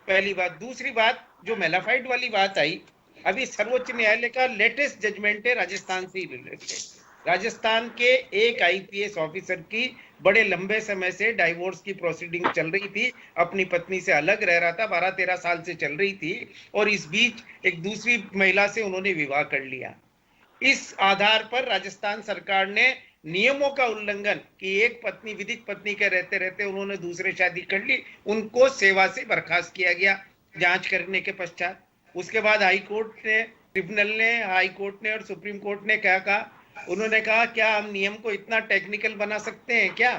पहली बात। दूसरी बात, जो मेलाफाइड वाली बात आई, अभी सर्वोच्च न्यायालय का लेटेस्ट जजमेंट है राजस्थान से रिलेटेड। राजस्थान के एक IPS ऑफिसर की बड़े लंबे समय से डाइवोर्स की प्रोसीडिंग चल रही थी, अपनी पत्नी से अलग रह रहा था, 12-13 साल से चल रही थी, और इस बीच एक दूसरी महिला से उन्होंने विवाह कर लिया। इस आधार पर राजस्थान सरकार ने नियमों का उल्लंघन कि एक पत्नी, विधिक पत्नी के रहते रहते उन्होंने दूसरे शादी कर ली, उनको सेवा से बर्खास्त किया गया जांच करने के पश्चात। उसके बाद हाई कोर्ट ने, ट्रिब्यूनल ने, हाई कोर्ट ने और सुप्रीम कोर्ट ने क्या कहा? उन्होंने कहा क्या हम नियम को इतना टेक्निकल बना सकते हैं क्या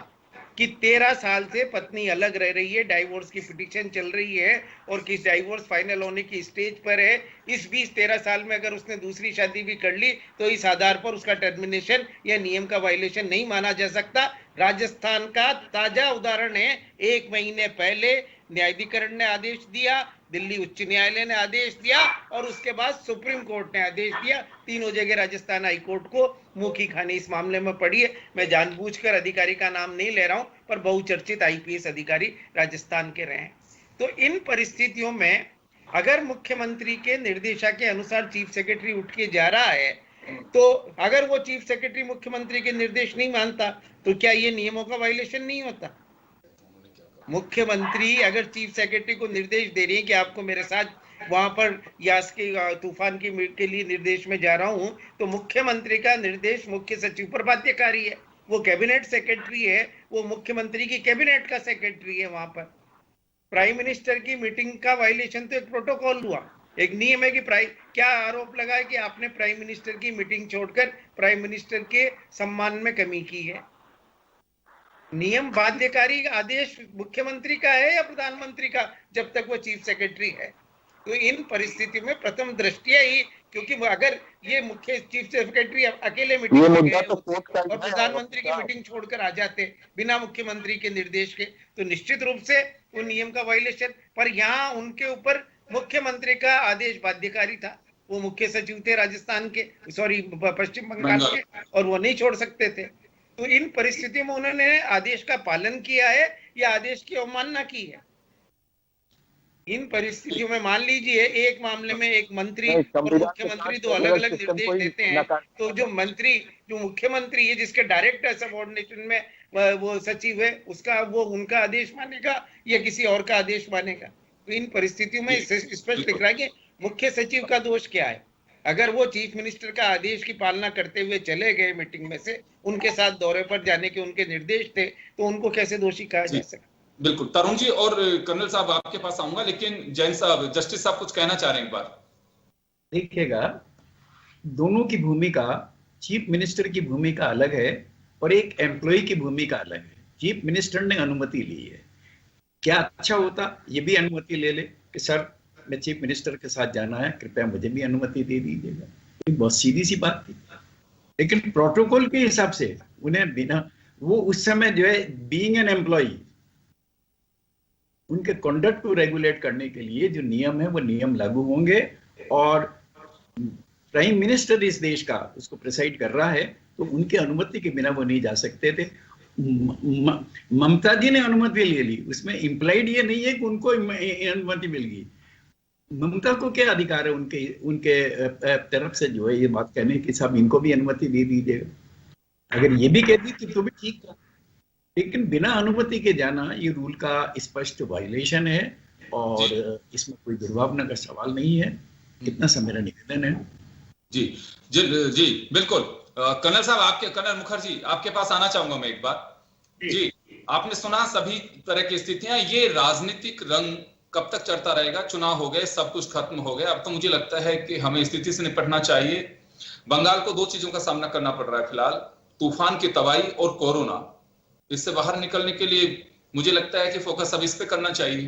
कि 13 साल से पत्नी अलग रह रही है, डाइवोर्स की पिटीशन चल रही है और किस डाइवोर्स फाइनल होने की स्टेज पर है, इस 20-13 साल में अगर उसने दूसरी शादी भी कर ली तो इस आधार पर उसका टर्मिनेशन या नियम का वायलेशन नहीं माना जा सकता। राजस्थान का ताजा उदाहरण है, 1 महीने पहले न्यायाधिकरण ने आदेश दिया, दिल्ली उच्च न्यायालय ने आदेश दिया और उसके बाद सुप्रीम कोर्ट ने आदेश दिया। तीनों जगह राजस्थान हाई कोर्ट को मुंह की खानी इस मामले में पड़ी है। मैं जानबूझकर अधिकारी का नाम नहीं ले रहा हूं, पर बहुचर्चित IPS अधिकारी राजस्थान के रहे हैं। तो इन परिस्थितियों में अगर मुख्यमंत्री के निर्देशा के अनुसार चीफ सेक्रेटरी उठ के जा रहा है, तो अगर वो चीफ सेक्रेटरी मुख्यमंत्री के निर्देश नहीं मानता तो क्या ये नियमों का वायलेशन नहीं होता? मुख्यमंत्री अगर चीफ सेक्रेटरी को निर्देश दे रही है कि आपको मेरे साथ वहां पर यास के तूफान के लिए निर्देश में जा रहा हूं, तो मुख्यमंत्री का निर्देश मुख्य सचिव पर बाध्यकारी है। वो कैबिनेट सेक्रेटरी है, वो मुख्यमंत्री की कैबिनेट का सेक्रेटरी है। वहां पर प्राइम मिनिस्टर की मीटिंग का वायलेशन तो एक प्रोटोकॉल हुआ, एक नियम है कि क्या आरोप लगा है कि आपने प्राइम मिनिस्टर की मीटिंग छोड़कर प्राइम मिनिस्टर के सम्मान में कमी की है। नियम बाध्यकारी आदेश मुख्यमंत्री का है या प्रधानमंत्री का, जब तक वो चीफ सेक्रेटरी है। तो इन परिस्थितियों में प्रथम दृष्टिया ही, क्योंकि अगर ये मुख्य चीफ सेक्रेटरी अकेले मीटिंग में गए और प्रधानमंत्री की मीटिंग छोड़कर आ जाते बिना मुख्यमंत्री के निर्देश के, तो निश्चित रूप से वो नियम का वायलेशन। पर यहाँ उनके ऊपर मुख्यमंत्री का आदेश बाध्यकारी था, वो मुख्य सचिव थे राजस्थान के, सॉरी पश्चिम बंगाल के, और वो नहीं छोड़ सकते थे। तो इन परिस्थितियों में उन्होंने आदेश का पालन किया है या आदेश की अवमानना की है? इन परिस्थितियों में मान लीजिए एक मामले में एक मंत्री और मुख्यमंत्री दो अलग अलग निर्देश देते हैं, तो जो मंत्री, जो मुख्यमंत्री है जिसके डायरेक्ट सबऑर्डिनेशन में वो सचिव है, उसका वो उनका आदेश मानेगा या किसी और का आदेश मानेगा? तो इन परिस्थितियों में स्पष्ट दिख रहा है कि मुख्य सचिव का दोष क्या है। अगर वो चीफ मिनिस्टर का आदेश की पालना करते हुए चले गए मीटिंग में से, उनके साथ दौरे पर जाने के उनके निर्देश थे, तो उनको कैसे दोषी कहा जा सकता? बिल्कुल। तरुण जी और कर्नल साहब आपके पास आऊंगा, लेकिन जैन साहब, जस्टिस साहब कुछ कहना चाह रहे हैं एक बार। देखिएगा, दोनों की भूमिका, चीफ मिनिस्टर की भूमिका अलग है और एक एम्प्लॉय की भूमिका अलग है। चीफ मिनिस्टर ने अनुमति ली है, क्या अच्छा होता ये भी अनुमति ले ले कि सर मैं चीफ मिनिस्टर के साथ जाना है, कृपया मुझे भी अनुमति दे दीजिएगा। ये बहुत सीधी सी बात थी, लेकिन प्रोटोकॉल के हिसाब से उन्हें बिना, वो उस समय जो है बीइंग एन एम्प्लॉय, उनके कंडक्ट को रेगुलेट करने के लिए जो नियम है वो नियम लागू होंगे, और प्राइम मिनिस्टर इस देश का उसको प्रिसाइड कर रहा है, तो उनकी अनुमति के बिना वो नहीं जा सकते थे। ममता जी ने अनुमति ले ली, उसमें इम्प्लाइड ये नहीं है कि उनको अनुमति मिल गई। ममता को क्या अधिकार है उनके तरफ से जो है ये बात कहने की साहब इनको भी अनुमति दे दीजिएगा। अगर ये भी कह दी तो भी ठीक था, लेकिन बिना अनुमति के जाना ये रूल का स्पष्ट वायलेशन है, और इसमें कोई दुर्भावना का सवाल नहीं है। कितना सा मेरा निवेदन है। जी जी जी बिल्कुल। कर्नल साहब, कर्नल मुखर्जी आपके पास आना चाहूंगा मैं एक बार। जी, आपने सुना सभी तरह की स्थितियां, ये राजनीतिक रंग कब तक चढ़ता रहेगा? चुनाव हो गए, सब कुछ खत्म हो गया, अब तो मुझे लगता है कि हमें स्थिति से निपटना चाहिए। बंगाल को दो चीजों का सामना करना पड़ रहा है फिलहाल, तूफान की तबाही और कोरोना। इससे बाहर निकलने के लिए मुझे लगता है कि फोकस अब इस पे करना चाहिए।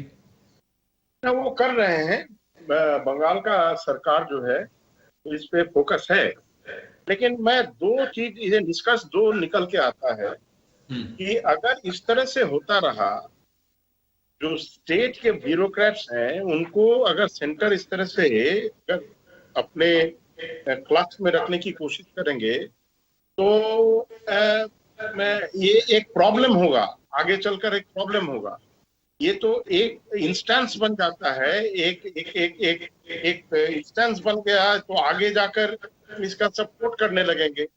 वो कर रहे हैं, बंगाल का सरकार जो है इस पे फोकस है, लेकिन मैं दो चीज, ये निष्कर्ष दो निकल के आता है कि अगर इस तरह से होता रहा, जो स्टेट के ब्यूरोक्रेट्स हैं उनको अगर सेंटर इस तरह से अगर अपने क्लच में रखने की कोशिश करेंगे तो ये एक प्रॉब्लम होगा, आगे चलकर एक प्रॉब्लम होगा। ये तो एक इंस्टेंस बन जाता है, एक इंस्टेंस बन गया तो आगे जाकर इसका सपोर्ट करने लगेंगे।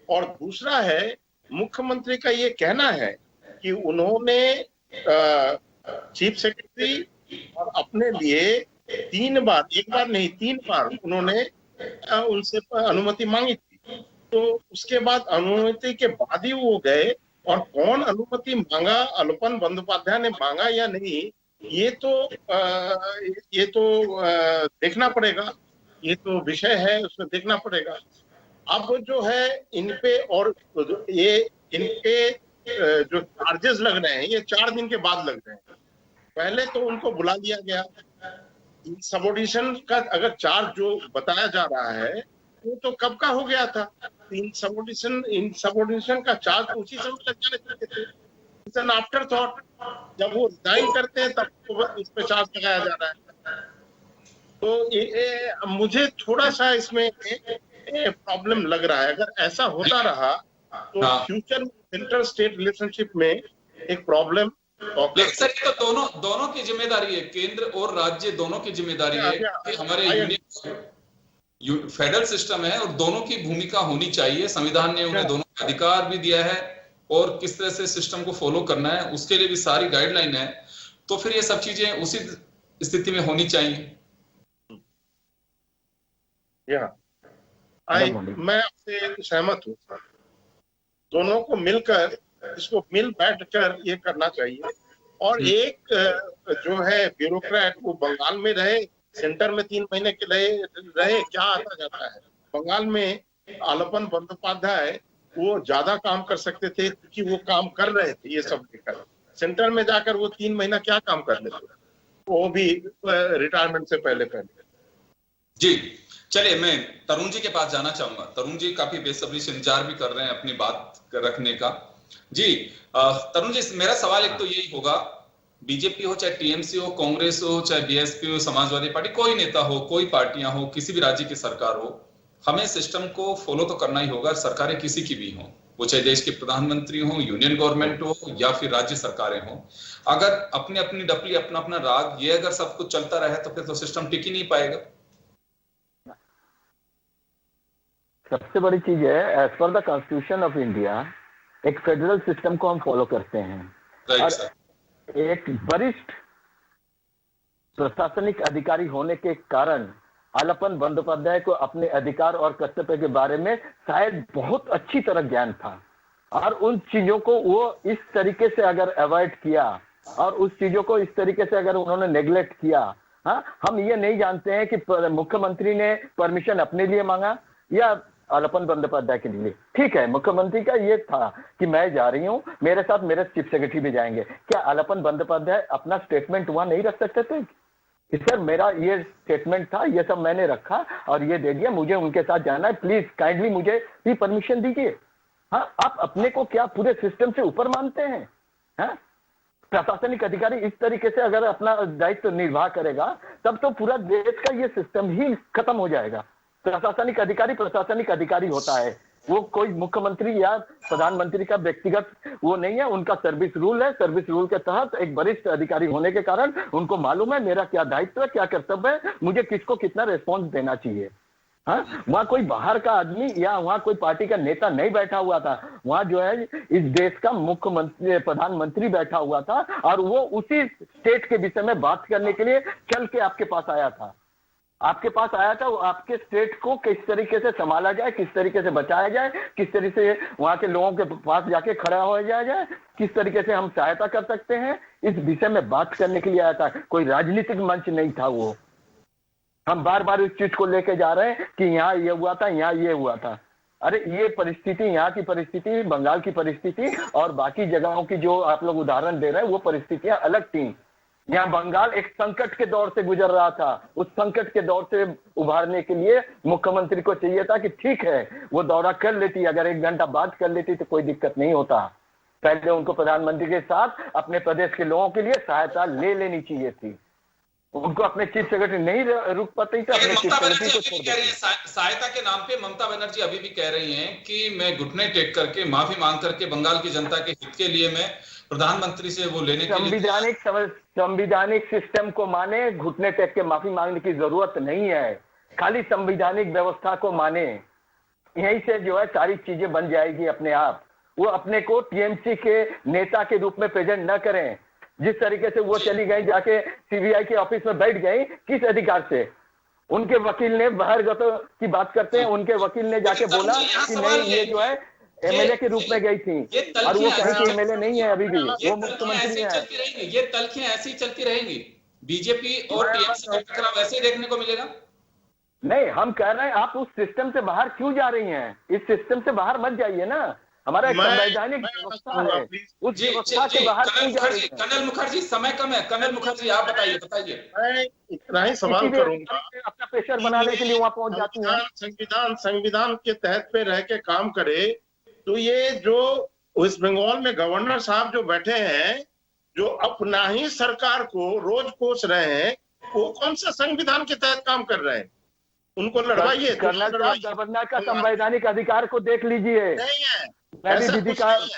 और दूसरा है, मुख्यमंत्री का ये कहना है कि उन्होंने चीफ सेक्रेटरी और अपने लिए 3 बार, एक बार नहीं 3 बार उन्होंने उनसे अनुमति मांगी थी, तो उसके बाद अनुमति के बाद ही वो गए। और कौन अनुमति मांगा, अलपन बंदोपाध्याय ने मांगा या नहीं, ये तो देखना पड़ेगा, ये तो विषय है, उसमें देखना पड़ेगा। अब जो है इन पे, और ये इनके जो चार्जेस लग रहे हैं ये 4 दिन के बाद लग रहे हैं। पहले तो उनको बुला लिया गया, सबऑर्डिनेशन का अगर चार्ज जो बताया जा रहा है वो तो कब का हो गया था। इन सबऑर्डिनेशन का चार्ज उसी समय लग जाने चाहिए थे। इट्स एन आफ्टर थॉट, जब वो रिजाइन करते हैं तब तो इस पे चार्ज लगाया जा रहा है। तो मुझे थोड़ा सा इसमें प्रॉब्लम लग रहा है। अगर ऐसा होता रहा तो फ्यूचर में सेंट्रल स्टेट रिलेशनशिप में एक प्रॉब्लम। लेकिन सर ये तो दोनों की जिम्मेदारी है, केंद्र और राज्य दोनों की जिम्मेदारी है कि हमारे यूनियन फेडरल सिस्टम है और दोनों की भूमिका होनी चाहिए। संविधान ने उन्हें दोनों को अधिकार भी दिया है और किस तरह से सिस्टम को फॉलो करना है उसके लिए भी सारी गाइडलाइन है। तो फिर ये सब चीजें उसी स्थिति में होनी चाहिए। मैं आपसे सहमत हूँ सर, दोनों को मिलकर इसको बैठ कर ये करना चाहिए। और एक जो है ब्यूरोक्रेट वो बंगाल में रहे, सेंटर में 3 महीने के रहे, क्या आता जाता है। बंगाल में आलपन बंदोपाध्याय वो ज्यादा काम कर सकते थे क्योंकि वो काम कर रहे थे ये सब लेकर। सेंटर में जाकर वो 3 महीना क्या काम कर लेते, वो भी रिटायरमेंट से पहले। जी चलिए, मैं तरुण जी के पास जाना चाहूंगा। तरुण जी काफी बेसब्री से इंतजार भी कर रहे हैं अपनी बात रखने का। जी तरुण जी, मेरा सवाल एक तो यही होगा, बीजेपी हो चाहे टीएमसी हो, कांग्रेस हो चाहे बीएसपी हो, समाजवादी पार्टी, कोई नेता हो, कोई पार्टियां हो, किसी भी राज्य की सरकार हो, हमें सिस्टम को फॉलो तो करना ही होगा। सरकारें किसी की भी हो, वो चाहे देश के प्रधानमंत्री हो, यूनियन गवर्नमेंट हो या फिर राज्य सरकारें हो, अगर अपनी अपनी डपली, अपना अपना राग, ये अगर सब कुछ चलता रहे तो फिर तो सिस्टम टिक ही नहीं पाएगा। सबसे बड़ी चीज है, as per the constitution of India एक फेडरल सिस्टम को हम फॉलो करते हैं। और एक वरिष्ठ प्रशासनिक अधिकारी होने के कारण आलपन बंदोपाध्याय को अपने अधिकार और कर्तव्य के बारे में शायद बहुत अच्छी तरह ज्ञान था, और उन चीजों को वो इस तरीके से अगर अवॉइड किया और उस चीजों को इस तरीके से अगर उन्होंने नेग्लेक्ट किया, हाँ, हम ये नहीं जानते हैं कि मुख्यमंत्री ने परमिशन अपने लिए मांगा या आलपन बंदोपाध्याय के लिए। ठीक है, मुख्यमंत्री का ये था कि मैं जा रही हूँ, मेरे साथ मेरे चीफ सेक्रेटरी भी जाएंगे। क्या आलपन बंदोपाध्याय अपना स्टेटमेंट वहां नहीं रख सकते थे कि सर मेरा ये स्टेटमेंट था, ये सब मैंने रखा और ये दे दिया, मुझे उनके साथ जाना है, प्लीज काइंडली मुझे भी परमिशन दीजिए। हाँ, आप अपने को क्या पूरे सिस्टम से ऊपर मानते हैं? हाँ, प्रशासनिक अधिकारी इस तरीके से अगर अपना दायित्व निर्वाह करेगा तब तो पूरा देश का ये सिस्टम ही खत्म हो जाएगा। प्रशासनिक अधिकारी होता है, वो कोई मुख्यमंत्री या प्रधानमंत्री का व्यक्तिगत वो नहीं है, उनका सर्विस रूल है। सर्विस रूल के तहत एक वरिष्ठ अधिकारी होने के कारण उनको मालूम है मेरा क्या दायित्व है, क्या कर्तव्य है, मुझे किसको कितना रिस्पॉन्स देना चाहिए। हाँ, वहां कोई बाहर का आदमी या वहां कोई पार्टी का नेता नहीं बैठा हुआ था, वहां जो है इस देश का मुख्यमंत्री प्रधानमंत्री बैठा हुआ था और वो उसी स्टेट के विषय में बात करने के लिए चल के आपके पास आया था। आपके पास आया था, वो आपके स्टेट को किस तरीके से संभाला जाए, किस तरीके से बचाया जाए, किस तरीके से वहां के लोगों के पास जाके खड़ा हो जाए, किस तरीके से हम सहायता कर सकते हैं, इस विषय में बात करने के लिए आया था। कोई राजनीतिक मंच नहीं था वो। हम बार बार इस चीज को लेके जा रहे हैं कि यहाँ ये हुआ था, यहाँ ये हुआ था। अरे ये परिस्थिति, यहाँ की परिस्थिति, बंगाल की परिस्थिति और बाकी जगहों की जो आप लोग उदाहरण दे रहे हैं वो परिस्थितियां अलग थी। यहाँ बंगाल एक संकट के दौर से गुजर रहा था। उस संकट के दौर से उभारने के लिए मुख्यमंत्री को चाहिए था कि ठीक है वो दौरा कर लेती, अगर 1 घंटा बाद कर लेती तो कोई दिक्कत नहीं होता। पहले उनको प्रधानमंत्री के साथ अपने प्रदेश के लोगों के लिए सहायता ले लेनी चाहिए थी। उनको अपने चीफ सेक्रेटरी नहीं रुक पाते थे, अपने चीफ सेक्रेटरी को छोड़ देते। सहायता के नाम पे ममता बनर्जी अभी भी कह रही हैं कि मैं घुटने टेक करके माफी मांग करके बंगाल की जनता के हित के लिए मैं प्रधानमंत्री से वो लेने के लिए संविधानिक सिस्टम को माने, घुटने टेक के माफी मांगने की जरूरत नहीं है। खाली संविधानिक व्यवस्था को माने, यहीं से जो है सारी चीजें बन जाएगी अपने आप। वो अपने को टीएमसी के नेता के रूप में प्रेजेंट न करें। जिस तरीके से वो चली गई, जाके सीबीआई के ऑफिस में बैठ गई, किस अधिकार से? उनके वकील ने बहिर्गत की बात करते हैं, उनके वकील ने जाके बोला कि नहीं ये जो है एमएलए के रूप में गई थी और वो कहीं की एमएलए नहीं है, अभी भी वो मुख्यमंत्री है। ये तलखियां ऐसी चलती रहेंगी। बीजेपी और टीएमसी का टकराव ऐसे ही देखने को मिलेगा। नहीं, हम कह रहे हैं आप उस सिस्टम से बाहर क्यों जा रही हैं? इस सिस्टम से बाहर मत जाइए ना। हमारा एक संवैधानिक व्यवस्था है, उस व्यवस्था से बाहर क्यों जा रही है? कर्नल मुखर्जी, समय कम है। कर्नल मुखर्जी आप बताइए। मैं इतना ही सवाल करूंगा, अपना प्रेशर बनाने के लिए वहां पहुंच जाती है। संविधान के तहत पे रह के काम करे तो ये जो वेस्ट बंगाल में गवर्नर साहब जो बैठे हैं, जो अपना ही सरकार को रोज कोस रहे हैं, वो कौन सा संविधान के तहत काम कर रहे हैं? उनको लड़वाइए। गवर्नर का संवैधानिक अधिकार को देख लीजिए। नहीं है, मैं भी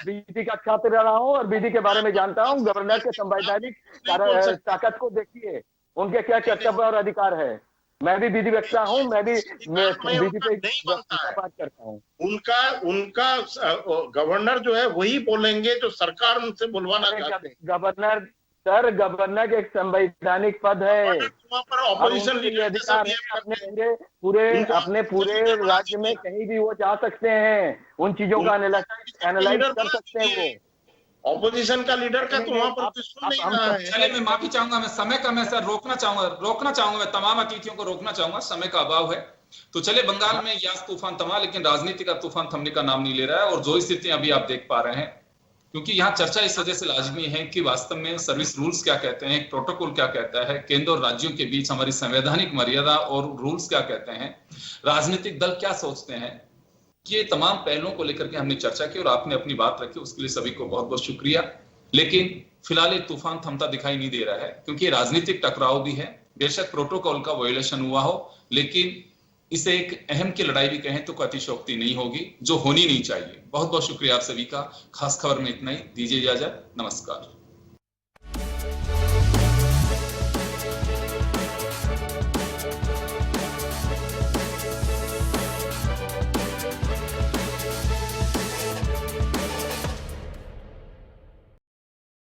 बीडी का छात्र रहा हूँ और बीडी के बारे में जानता हूँ। गवर्नर के संवैधानिक ताकत को देखिए, उनके क्या कर्तव्य और अधिकार है। मैं भी विधि व्यक्ता हूँ, मैं भी विधि पे बात करता हूँ। उनका गवर्नर जो है वही बोलेंगे जो सरकार उनसे बुलवाना चाहते हैं। गवर्नर एक संवैधानिक पद है, ऑपोजिशन अधिकार है। अपने पूरे राज्य में कहीं भी वो जा सकते हैं, उन चीजों का एनालाइज कर सकते हैं वो। ऑपोजिशन का लीडर का तो वहां पर सुन नहीं रहा है। चलिए, मैं माफी चाहूंगा, मैं समय का मैं सर रोकना चाहूंगा मैं तमाम अतिथियों को रोकना चाहूंगा, समय का अभाव है। तो चले, बंगाल में यास तूफान थमा, लेकिन राजनीति का तूफान थमने का नाम नहीं ले रहा है। और जो स्थितियां अभी आप देख पा रहे हैं, क्योंकि यहाँ चर्चा इस वजह से लाजमी है कि वास्तव में सर्विस रूल्स क्या कहते हैं, प्रोटोकॉल क्या कहता है, केंद्र और राज्यों के बीच हमारी संवैधानिक मर्यादा और रूल्स क्या कहते हैं, राजनीतिक दल क्या सोचते हैं, ये तमाम पहलुओं को लेकर के हमने चर्चा की और आपने अपनी बात रखी, उसके लिए सभी को बहुत बहुत शुक्रिया। लेकिन फिलहाल ये तूफान थमता दिखाई नहीं दे रहा है, क्योंकि राजनीतिक टकराव भी है। बेशक प्रोटोकॉल का वायोलेशन हुआ हो, लेकिन इसे एक अहम की लड़ाई भी कहें तो अतिशयोक्ति नहीं होगी, जो होनी नहीं चाहिए। बहुत बहुत शुक्रिया आप सभी का। खास खबर में इतना ही, दीजिए इजाजत, नमस्कार।